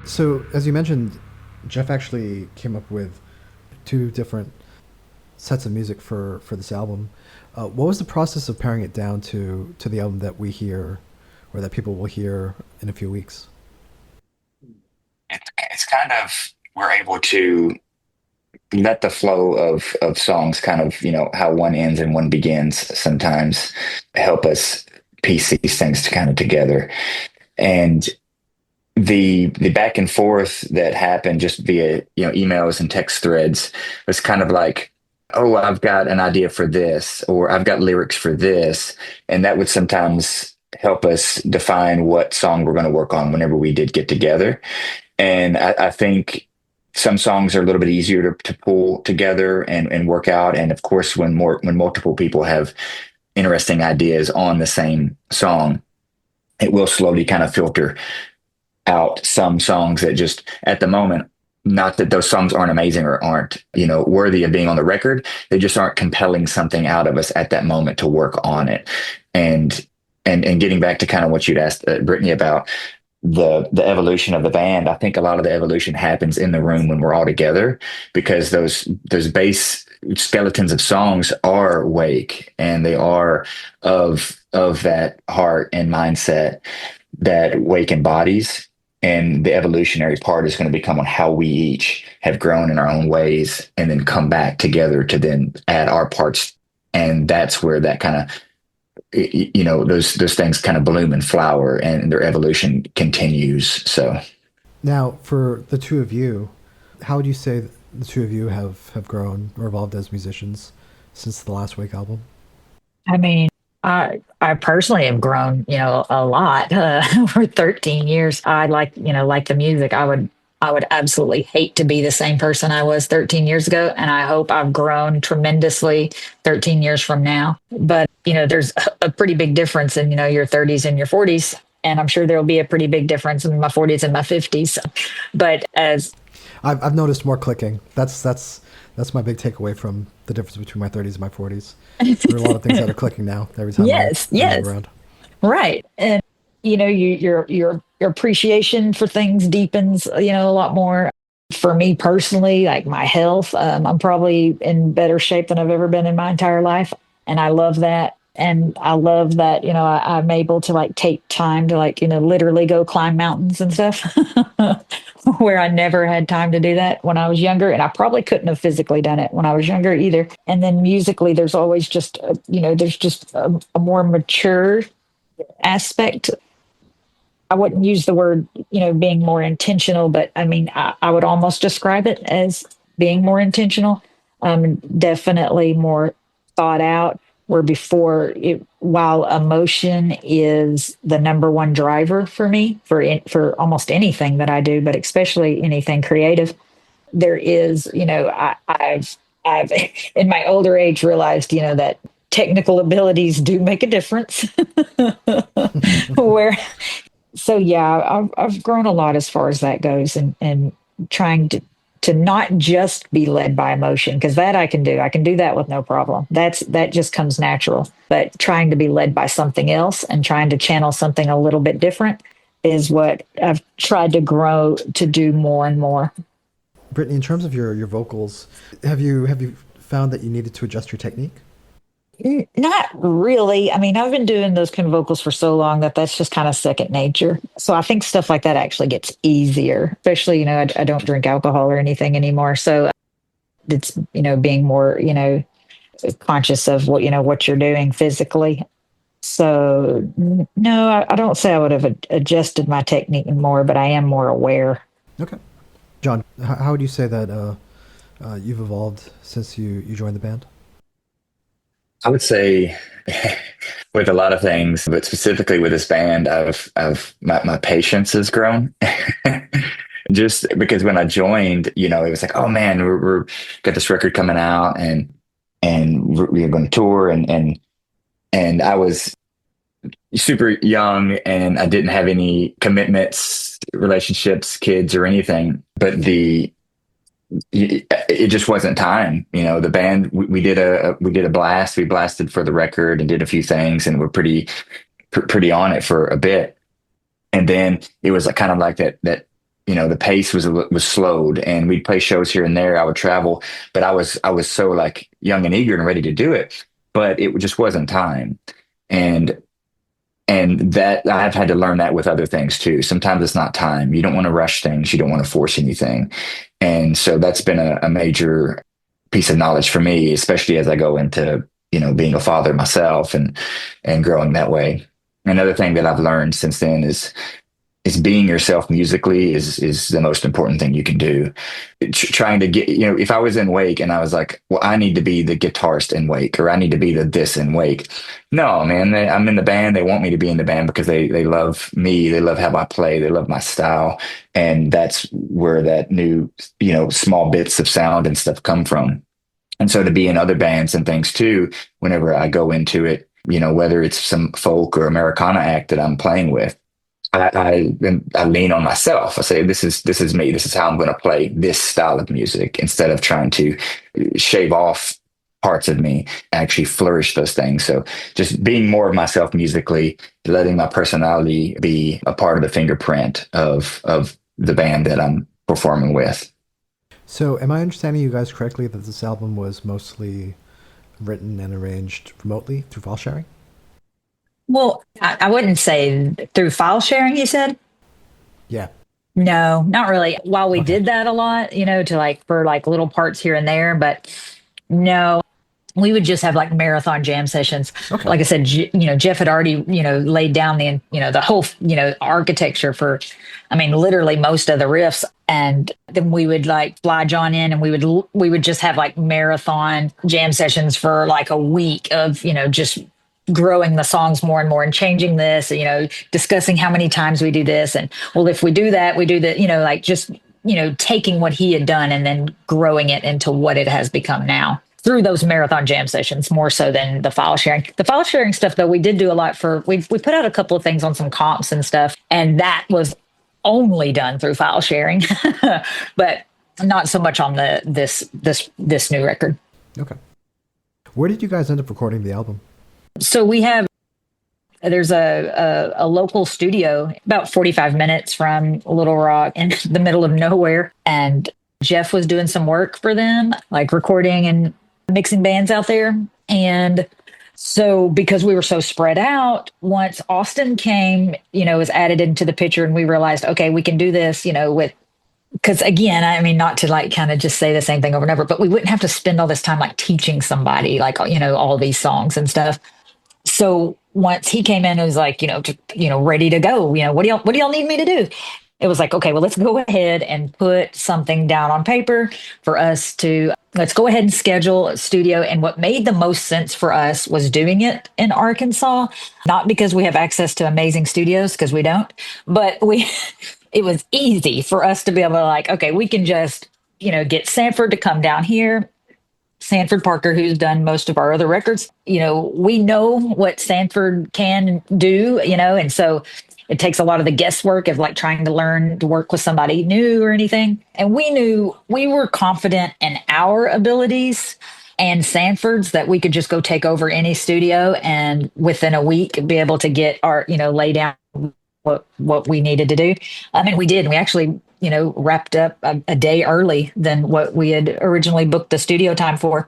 So, as you mentioned, Jeff actually came up with two different sets of music for this album. What was the process of paring it down to the album that we hear, or that people will hear in a few weeks? It's kind of, we're able to let the flow of songs kind of, how one ends and one begins sometimes help us piece these things kind of together. And the back and forth that happened just via, emails and text threads was kind of like, oh, I've got an idea for this, or I've got lyrics for this. And that would sometimes help us define what song we're going to work on whenever we did get together. And I think some songs are a little bit easier to pull together and work out. And of course, when multiple people have interesting ideas on the same song, it will slowly kind of filter out some songs that just at the moment, not that those songs aren't amazing or aren't, worthy of being on the record. They just aren't compelling something out of us at that moment to work on it. And getting back to kind of what you'd asked Brittany about the evolution of the band, I think a lot of the evolution happens in the room when we're all together, because those base skeletons of songs are Wake, and they are of that heart and mindset that Wake embodies. And the evolutionary part is going to become on how we each have grown in our own ways and then come back together to then add our parts. And that's where that kind of, those things kind of bloom and flower and their evolution continues. So Now, for the two of you, how would you say the two of you have grown or evolved as musicians since the last Wake album? I mean, I personally have grown, a lot over 13 years. I like the music. I would absolutely hate to be the same person I was 13 years ago, and I hope I've grown tremendously 13 years from now. But there's a pretty big difference in your 30s and your 40s, and I'm sure there'll be a pretty big difference in my 40s and my 50s. But as I've noticed more clicking. That's my big takeaway from the difference between my 30s and my 40s. There are a lot of things that are clicking now every time yes, I yes, move around. right, and your appreciation for things deepens, a lot more. For me personally, like my health, I'm probably in better shape than I've ever been in my entire life, and I love that. And I love that, I'm able to like take time to like, literally go climb mountains and stuff where I never had time to do that when I was younger. And I probably couldn't have physically done it when I was younger either. And then musically, there's always just, there's just a more mature aspect. I wouldn't use the word, being more intentional, but I mean, I would almost describe it as being more intentional, definitely more thought out. Where before, while emotion is the number one driver for me for almost anything that I do, but especially anything creative, there is, I've in my older age realized, that technical abilities do make a difference. Where so yeah, I've grown a lot as far as that goes, and trying to not just be led by emotion, because that I can do. I can do that with no problem. That just comes natural. But trying to be led by something else and trying to channel something a little bit different is what I've tried to grow to do more and more. Brittany, in terms of your vocals, have you found that you needed to adjust your technique? Not really. I mean, I've been doing those kind of vocals for so long that's just kind of second nature. So I think stuff like that actually gets easier, especially, I don't drink alcohol or anything anymore. So it's, being more, conscious of what you're doing physically. So no, I don't say I would have adjusted my technique more, but I am more aware. Okay. John, how would you say that you've evolved since you joined the band? I would say with a lot of things, but specifically with this band, my patience has grown. Just because when I joined, it was like, oh man, we're got this record coming out, and we're going to tour, and I was super young, and I didn't have any commitments, relationships, kids, or anything. But it just wasn't time. The band, we did a blast. We blasted for the record and did a few things, and we're pretty on it for a bit. And then it was like kind of like that the pace was slowed, and we'd play shows here and there. I would travel, but I was so like young and eager and ready to do it, but it just wasn't time. And And that I've had to learn that with other things too. Sometimes it's not time. You don't want to rush things. You don't want to force anything. And so that's been a major piece of knowledge for me, especially as I go into, being a father myself and growing that way. Another thing that I've learned since then is being yourself musically is the most important thing you can do. Trying to get, if I was in Wake and I was like, well, I need to be the guitarist in Wake, or I need to be the this in Wake. No, man, I'm in the band. They want me to be in the band because they love me. They love how I play. They love my style. And that's where that new, small bits of sound and stuff come from. And so to be in other bands and things too, whenever I go into it, whether it's some folk or Americana act that I'm playing with, I lean on myself. I say, this is me. This is how I'm going to play this style of music, instead of trying to shave off parts of me, actually flourish those things. So just being more of myself musically, letting my personality be a part of the fingerprint of the band that I'm performing with. So am I understanding you guys correctly that this album was mostly written and arranged remotely through file sharing? Well, I wouldn't say through file sharing, you said? Yeah. No, not really. While we did that a lot, to for little parts here and there, but no, we would just have marathon jam sessions. Okay. Like I said, Jeff had already, laid down the whole, architecture for, literally most of the riffs. And then we would fly John in, and we would just have marathon jam sessions for a week of, just growing the songs more and more and changing this, discussing how many times we do this. And well, if we do that, we do that, just, taking what he had done and then growing it into what it has become now through those marathon jam sessions, more so than the file sharing. The file sharing stuff, though, we did do a lot we put out a couple of things on some comps and stuff, and that was only done through file sharing, but not so much on this new record. Okay. Where did you guys end up recording the album? So there's a local studio about 45 minutes from Little Rock in the middle of nowhere. And Jeff was doing some work for them, recording and mixing bands out there. And so because we were so spread out, once Austin came, was added into the picture, and we realized, okay, we can do this, because again, not to kind of just say the same thing over and over, but we wouldn't have to spend all this time teaching somebody, all these songs and stuff. So once he came in, it was ready to go. What do y'all need me to do? It was okay, well, let's go ahead and put something down on paper for us to, let's go ahead and schedule a studio. And what made the most sense for us was doing it in Arkansas, not because we have access to amazing studios, because we don't, but it was easy for us to be able to okay, we can just, get Sanford to come down here. Sanford Parker, who's done most of our other records, we know what Sanford can do, and so it takes a lot of the guesswork of trying to learn to work with somebody new or anything. And we knew we were confident in our abilities and Sanford's, that we could just go take over any studio and within a week be able to get our, lay down what we needed to do. We did. We actually, wrapped up a day early than what we had originally booked the studio time for.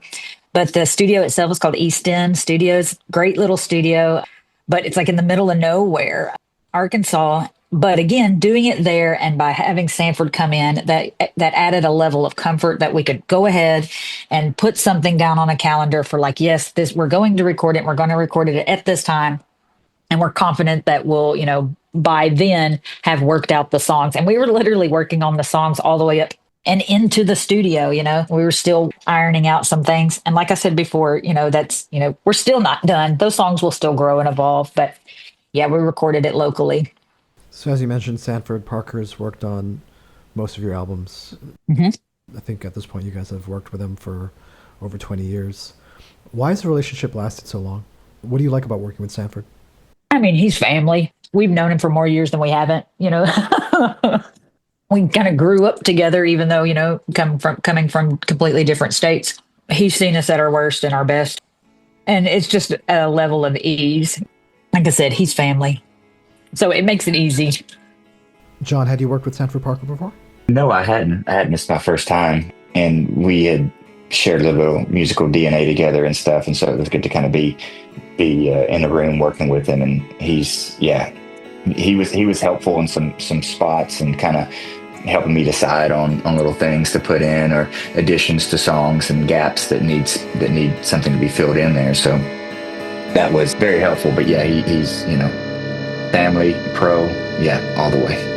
But the studio itself is called East End Studios. Great little studio, but it's in the middle of nowhere, Arkansas. But again, doing it there and by having Sanford come in, that added a level of comfort that we could go ahead and put something down on a calendar for yes, we're going to record it. We're going to record it at this time. And we're confident that we'll, by then have worked out the songs. And we were literally working on the songs all the way up and into the studio, we were still ironing out some things. And like I said before, that's, we're still not done. Those songs will still grow and evolve. But yeah, we recorded it locally. So as you mentioned, Sanford Parker's worked on most of your albums. Mm-hmm. I think at this point you guys have worked with him for over 20 years. Why has the relationship lasted so long? What do you like about working with Sanford? He's family. We've known him for more years than we haven't, We kind of grew up together, even though, coming from completely different states. He's seen us at our worst and our best. And it's just a level of ease. Like I said, he's family. So it makes it easy. John, had you worked with Sanford Parker before? No, I hadn't. It's my first time. And we had shared a little musical DNA together and stuff. And so it was good to kind of be in the room working with him. And he was helpful in some spots and kind of helping me decide on little things to put in or additions to songs and gaps that need something to be filled in there. So that was very helpful. But yeah, he's family, pro, yeah, all the way.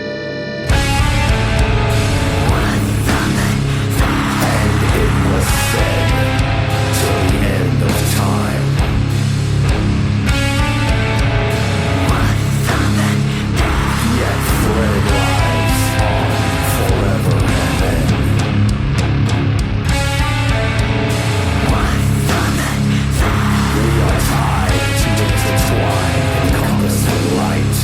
Light.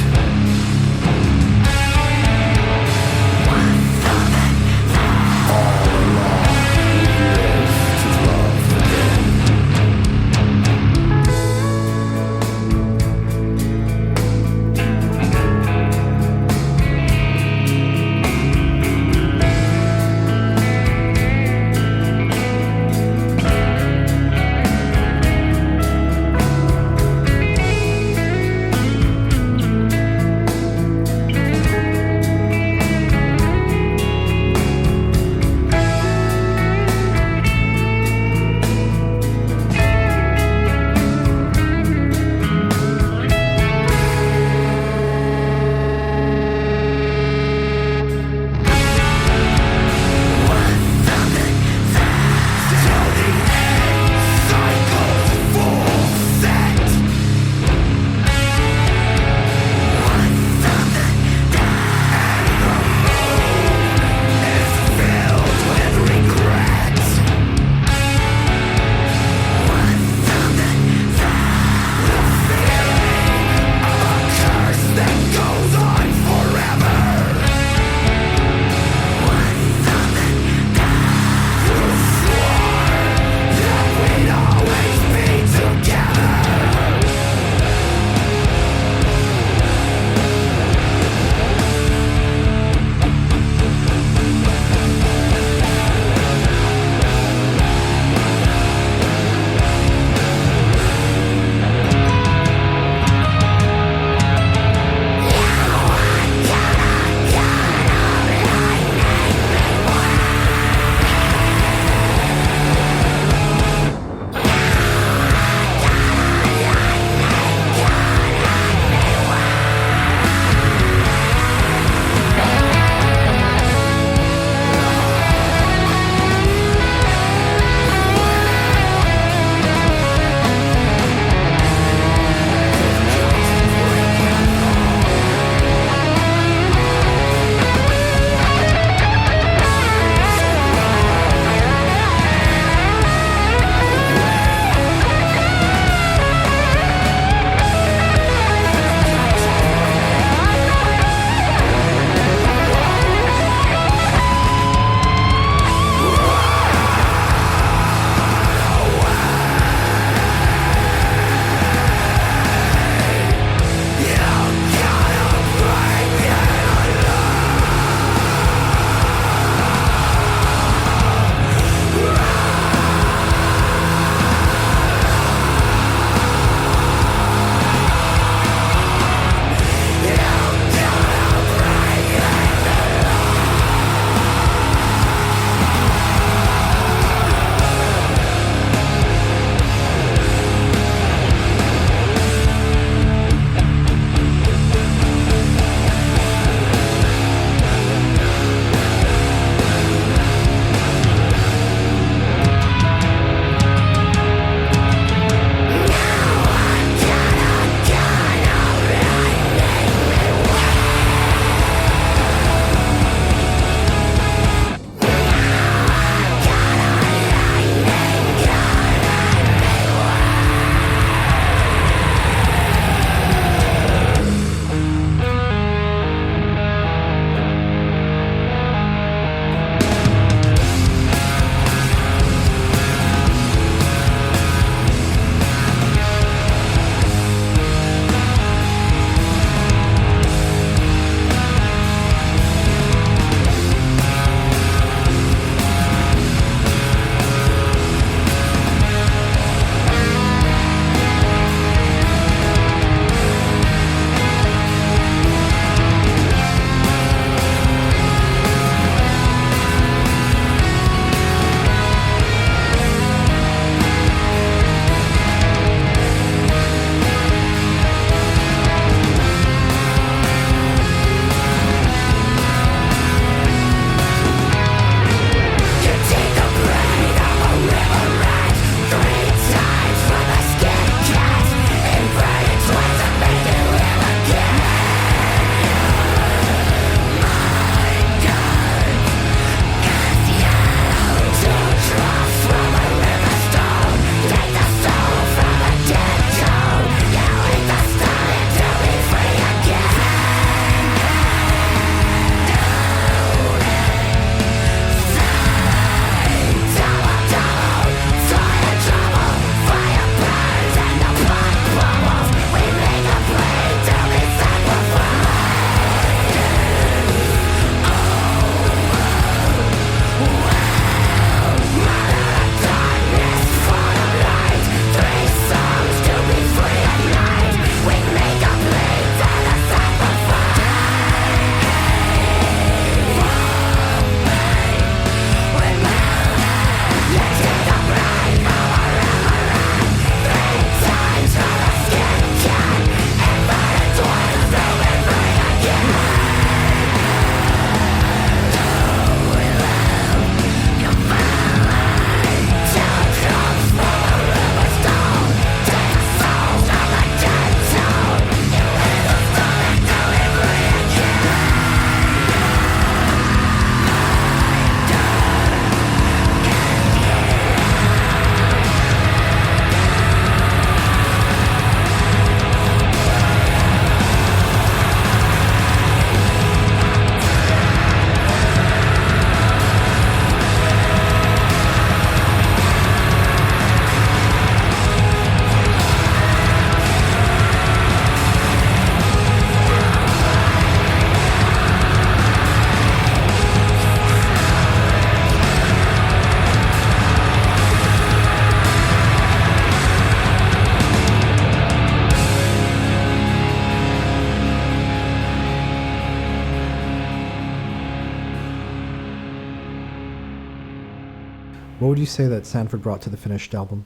What would you say that Sanford brought to the finished album?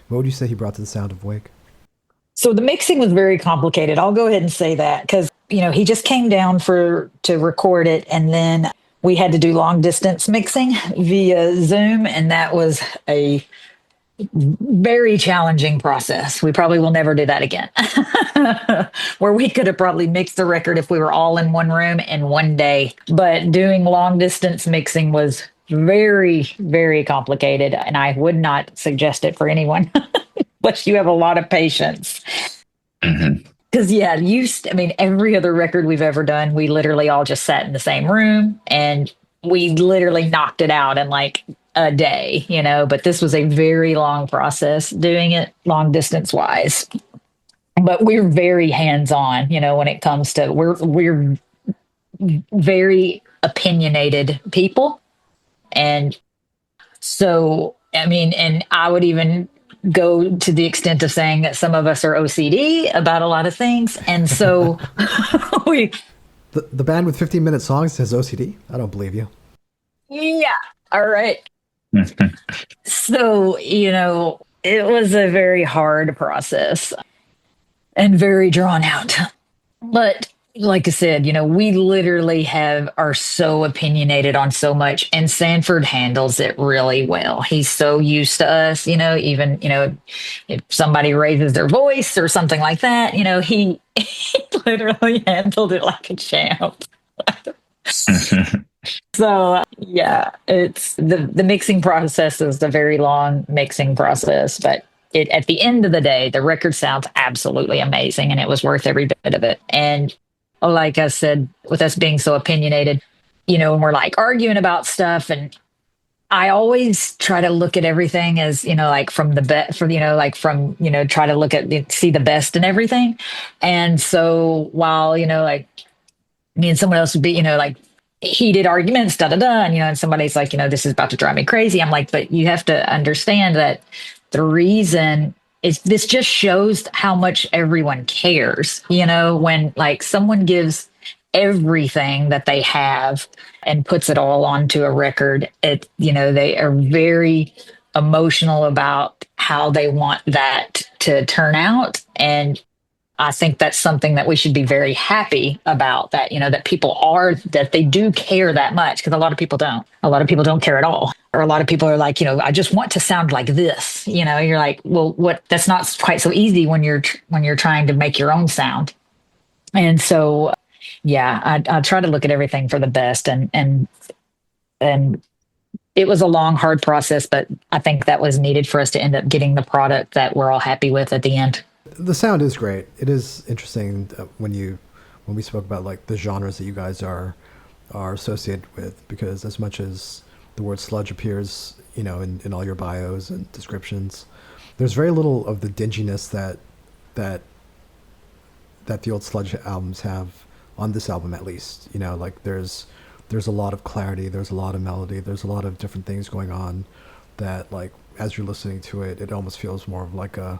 What would you say he brought to the sound of Wake? So the mixing was very complicated. I'll go ahead and say that because, he just came down to record it, and then we had to do long distance mixing via Zoom, and that was a very challenging process. We probably will never do that again. Where we could have probably mixed the record if we were all in one room in one day. But doing long distance mixing was very, very complicated, and I would not suggest it for anyone unless you have a lot of patience. Mhm. Because every other record we've ever done, we literally all just sat in the same room and we literally knocked it out in like a day, but this was a very long process doing it long distance wise. But we're very hands on, when it comes to we're very opinionated people. And so, and I would even go to the extent of saying that some of us are OCD about a lot of things. And so we, The band with 15-minute songs says OCD? I don't believe you. yeah, all right. So, it was a very hard process and very drawn out. But like I said, we literally are so opinionated on so much, and Sanford handles it really well. He's so used to us, even, if somebody raises their voice or something like that, he literally handled it like a champ. So yeah, it's the mixing process is a very long mixing process, but at the end of the day, the record sounds absolutely amazing, and it was worth every bit of it. And like I said, with us being so opinionated, when we're like arguing about stuff, and I always try to look at everything as, like from the best, try to see the best in everything. And so while, like me and someone else would be, like heated arguments, da da da, and somebody's like, this is about to drive me crazy. I'm like, but you have to understand that the reason is this just shows how much everyone cares, when like someone gives everything that they have and puts it all onto a record, they are very emotional about how they want that to turn out. And I think that's something that we should be very happy about, that, that they do care that much, because a lot of people don't. A lot of people don't care at all. Or a lot of people are like, I just want to sound like this. You're like, well, that's not quite so easy when you're trying to make your own sound. And so, yeah, I try to look at everything for the best, and it was a long, hard process, but I think that was needed for us to end up getting the product that we're all happy with at the end. The sound is great. It is interesting when we spoke about like the genres that you guys are associated with, because as much as the word sludge appears, in all your bios and descriptions, there's very little of the dinginess that the old sludge albums have on this album, at least. Like there's a lot of clarity, there's a lot of melody, there's a lot of different things going on that, like, as you're listening to it, it almost feels more of like an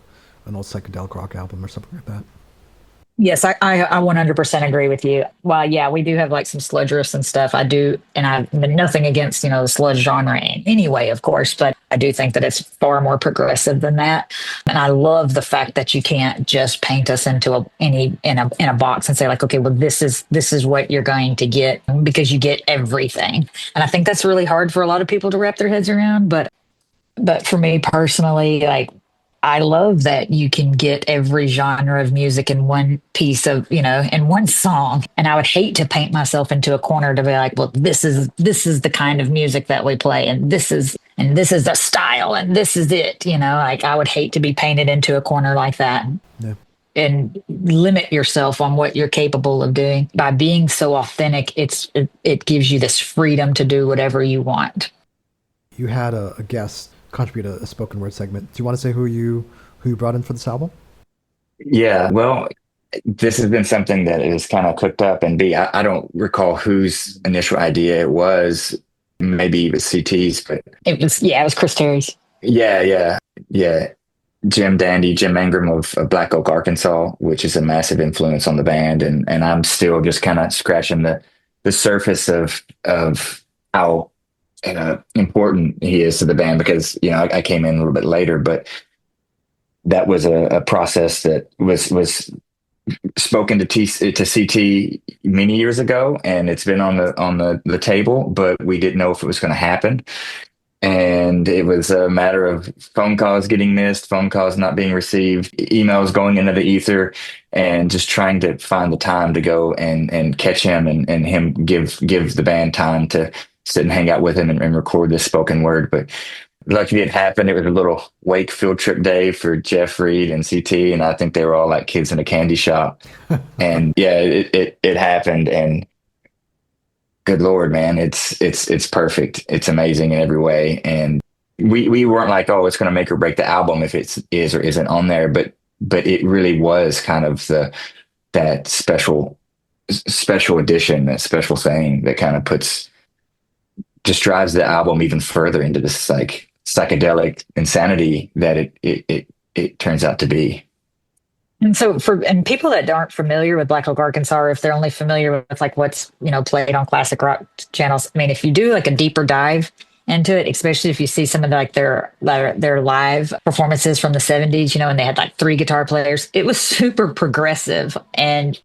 old psychedelic rock album or something like that. Yes, I 100% agree with you. Well, yeah, we do have like some sludge riffs and stuff. I do, and I've nothing against, the sludge genre in any way, of course, but I do think that it's far more progressive than that. And I love the fact that you can't just paint us into in a box and say like, okay, well, this is what you're going to get, because you get everything. And I think that's really hard for a lot of people to wrap their heads around. But for me personally, like, I love that you can get every genre of music in one piece of, in one song. And I would hate to paint myself into a corner to be like, well, this is the kind of music that we play, and this is the style, and this is it. Like, I would hate to be painted into a corner like that. Yeah. And limit yourself on what you're capable of doing. By being so authentic, it gives you this freedom to do whatever you want. You had a guest contribute a spoken word segment. Do you want to say who you brought in for this album? Yeah, well, this has been something that is kind of cooked up, and I don't recall whose initial idea it was. Maybe it was CT's, but it was Chris Terry's. Yeah. Jim Mangrum of Black Oak, Arkansas, which is a massive influence on the band, and I'm still just kind of scratching the surface of how important he is to the band because I came in a little bit later, but that was a process that was spoken to CT many years ago, and it's been on the table, but we didn't know if it was going to happen. And it was a matter of phone calls getting missed, phone calls not being received, emails going into the ether, and just trying to find the time to go and catch him and him give the band time to sit and hang out with him and record this spoken word. But luckily it happened. It was a little Wake field trip day for Jeff Reed and CT, and I think they were all like kids in a candy shop. And yeah, it happened, and good Lord, man, it's perfect. It's amazing in every way. And we weren't like, oh, it's going to make or break the album if it is or isn't on there, but it really was kind of that special edition, that special thing that kind of just drives the album even further into this like psychedelic insanity that it turns out to be. And so and people that aren't familiar with Black Oak, Arkansas, or if they're only familiar with like what's, played on classic rock channels, I mean, if you do like a deeper dive into it, especially if you see some of their live performances from the 70s, and they had like 3 guitar players, it was super progressive and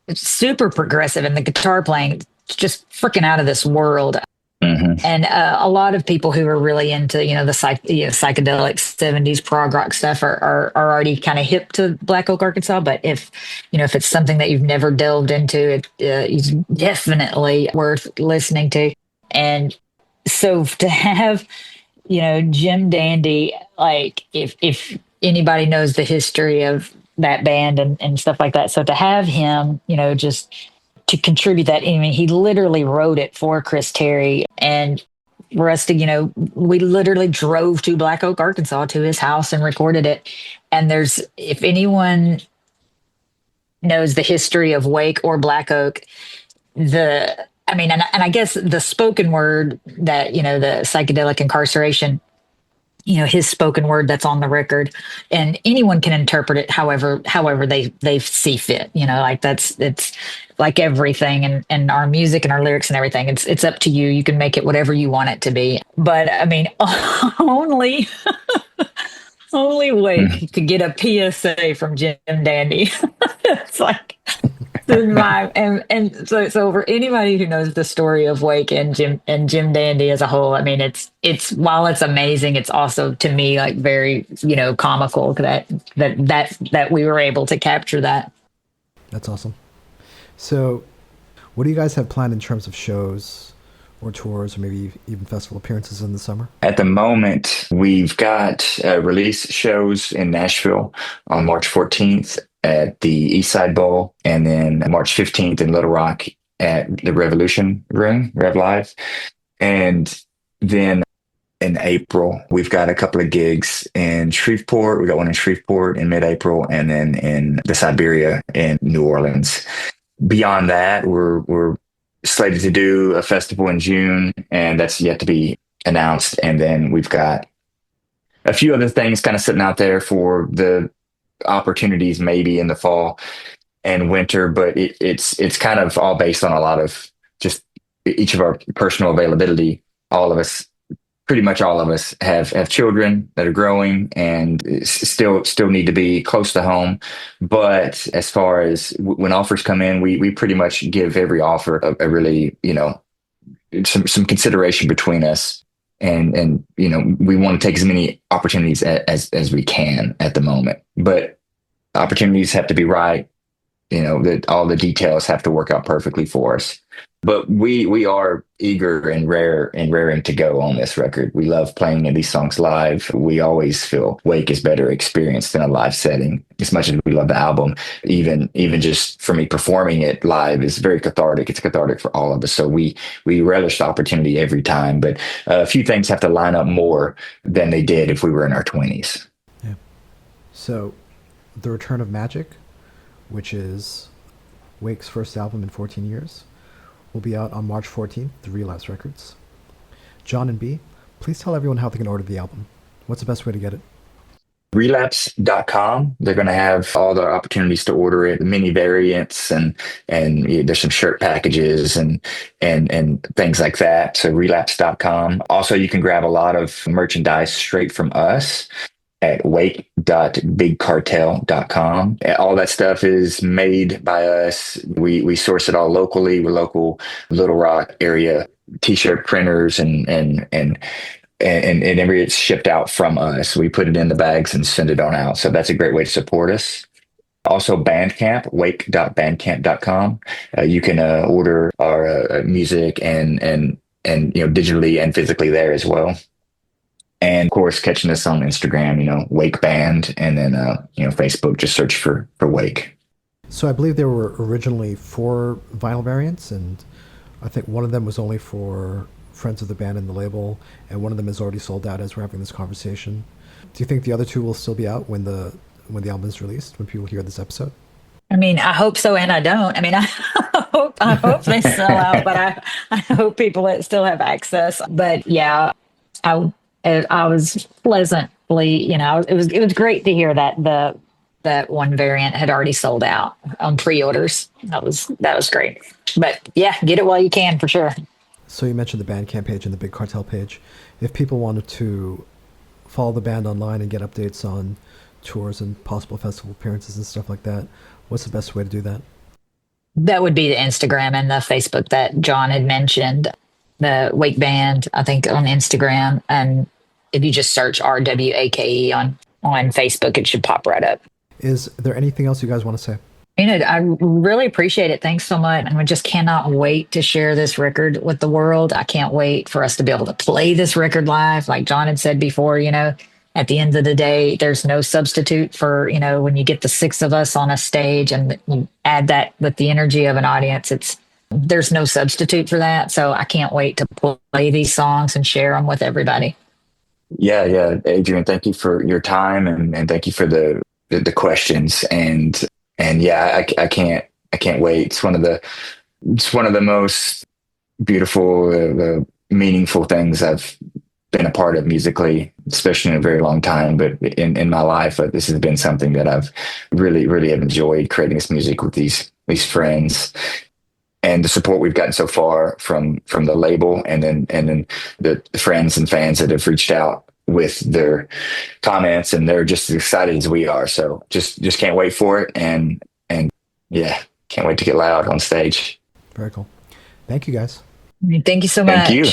the guitar playing just freaking out of this world. Mm-hmm. And a lot of people who are really into, the psychedelic 70s prog rock stuff are already kind of hip to Black Oak, Arkansas. But if it's something that you've never delved into, it's definitely worth listening to. And so to have, Jim Dandy, like if anybody knows the history of that band and stuff like that. So to have him, just to contribute that. I mean, he literally wrote it for Chris Terry, and for us to, we literally drove to Black Oak, Arkansas to his house and recorded it. And if anyone knows the history of Wake or Black Oak, and I guess the spoken word that, the psychedelic incarceration, his spoken word that's on the record, and anyone can interpret it however they see fit, like it's like everything and our music and our lyrics and everything. It's up to you. You can make it whatever you want it to be. But I mean, only Wake could get a PSA from Jim Dandy. It's like, so for anybody who knows the story of Wake and Jim Dandy as a whole, I mean, it's while it's amazing, it's also to me like very comical that we were able to capture that. That's awesome. So, what do you guys have planned in terms of shows or tours or maybe even festival appearances in the summer? At the moment, we've got release shows in Nashville on March 14th at the East Side Bowl, and then March 15th in Little Rock at the Revolution Room, Rev Live. And then in April, we've got a couple of gigs in Shreveport. We got one in Shreveport in mid-April, and then in the Siberia in New Orleans. Beyond that, we're slated to do a festival in June, and that's yet to be announced. And then we've got a few other things kind of sitting out there for the opportunities maybe in the fall and winter, but it's kind of all based on a lot of just each of our personal availability. Pretty much all of us have children that are growing and still need to be close to home. But as far as when offers come in, we pretty much give every offer a really, some consideration between us. And we want to take as many opportunities as we can at the moment. But opportunities have to be right. That all the details have to work out perfectly for us. But we are eager and raring to go on this record. We love playing these songs live. We always feel Wake is better experienced in a live setting. As much as we love the album, even just for me performing it live is very cathartic. It's cathartic for all of us. So we relish the opportunity every time. But a few things have to line up more than they did if we were in our 20s. Yeah. So, The Return of Magik, which is Wake's first album in 14 years, will be out on March 14th through Relapse Records. John and B, please tell everyone how they can order the album. What's the best way to get it? relapse.com. They're going to have all the opportunities to order it, many variants, and there's some shirt packages and things like that. So relapse.com. Also, you can grab a lot of merchandise straight from us at wake.bigcartel.com. All that stuff is made by us. We source it all locally. We're local Little Rock area t-shirt printers and every it's shipped out from us. We put it in the bags and send it on out. So that's a great way to support us. Also, Bandcamp, wake.bandcamp.com. You can order our music and digitally and physically there as well. And of course, catching us on Instagram, Wake Band, and then Facebook. Just search for Wake. So I believe there were originally 4 vinyl variants, and I think one of them was only for friends of the band and the label, and one of them is already sold out as we're having this conversation. Do you think the other 2 will still be out when the album is released, when people hear this episode? I mean, I hope so, and I don't. I mean, I hope they sell out, but I hope people still have access. But yeah, I was pleasantly, it was great to hear that that one variant had already sold out on pre-orders. That was great. But yeah, get it while you can, for sure. So you mentioned the Bandcamp page and the Big Cartel page. If people wanted to follow the band online and get updates on tours and possible festival appearances and stuff like that, what's the best way to do that? That would be the Instagram and the Facebook that John had mentioned. The Wake Band, I think, on Instagram. And if you just search RWAKE on Facebook, it should pop right up. Is there anything else you guys want to say? I really appreciate it. Thanks so much. And we just cannot wait to share this record with the world. I can't wait for us to be able to play this record live. Like John had said before, at the end of the day, there's no substitute for, when you get the 6 of us on a stage and you add that with the energy of an audience, there's no substitute for that. So I can't wait to play these songs and share them with everybody. Yeah. Adrian, thank you for your time and thank you for the questions. And yeah, I can't wait. It's one of the most beautiful, meaningful things I've been a part of musically, especially in a very long time. But in my life, this has been something that I've really, really have enjoyed, creating this music with these friends, and the support we've gotten so far from the label, and then the friends and fans that have reached out with their comments, and they're just as excited as we are. So just can't wait for it. And yeah, can't wait to get loud on stage. Very cool. Thank you, guys. Thank you so much. Thank you.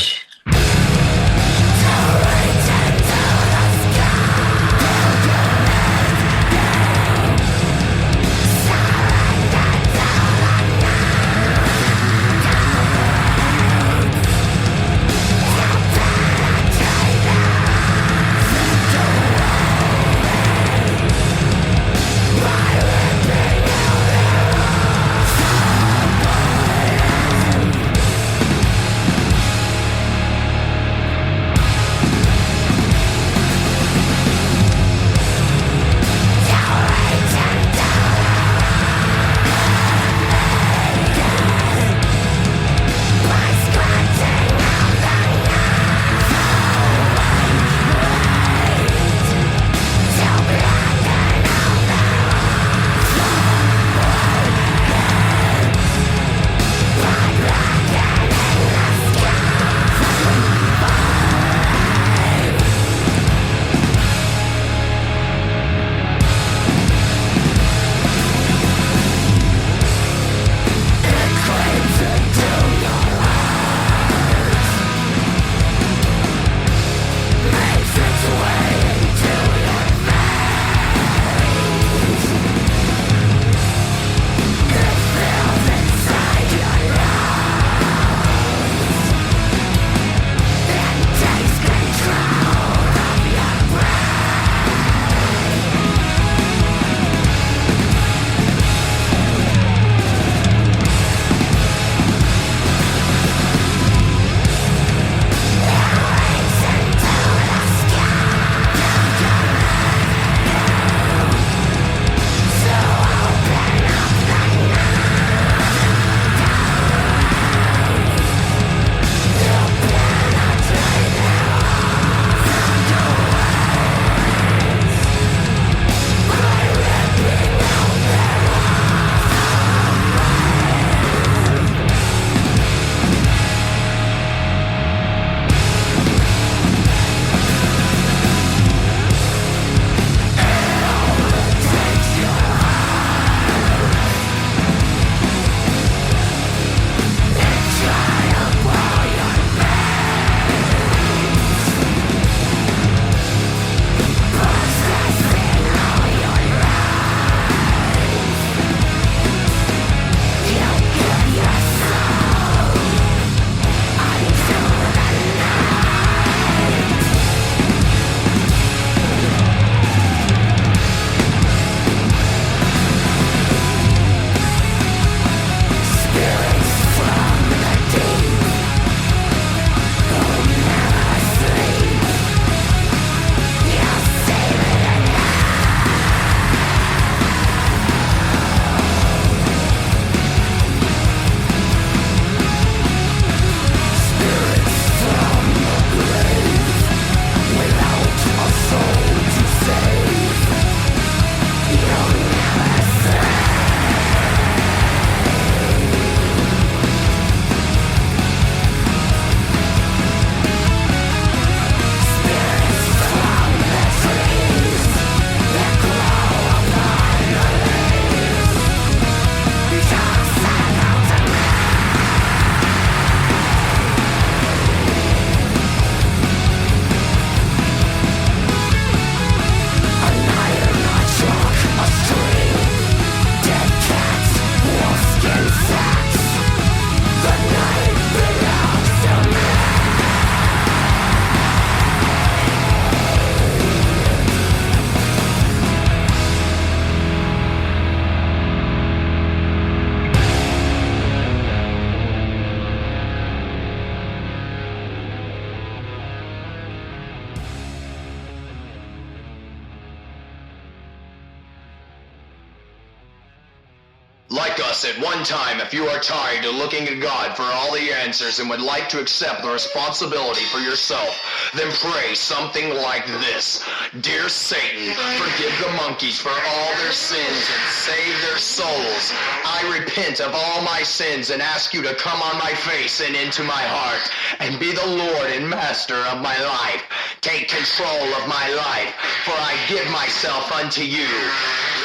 Thus, at one time, if you are tired of looking at God for all the answers and would like to accept the responsibility for yourself, then pray something like this. Dear Satan, forgive the monkeys for all their sins and save their souls. I repent of all my sins and ask you to come on my face and into my heart and be the Lord and Master of my life. Take control of my life, for I give myself unto you.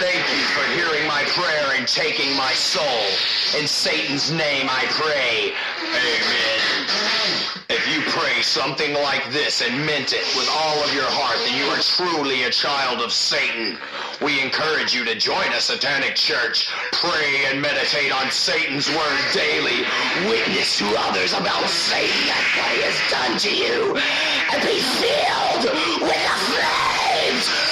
Thank you for hearing my prayer and taking my soul. In Satan's name I pray. Amen. If you pray something like this and meant it with all of your heart, then you are truly a child of Satan. We encourage you to join a satanic church, pray and meditate on Satan's word daily, witness to others about Satan and what he has done to you, and be filled with the flames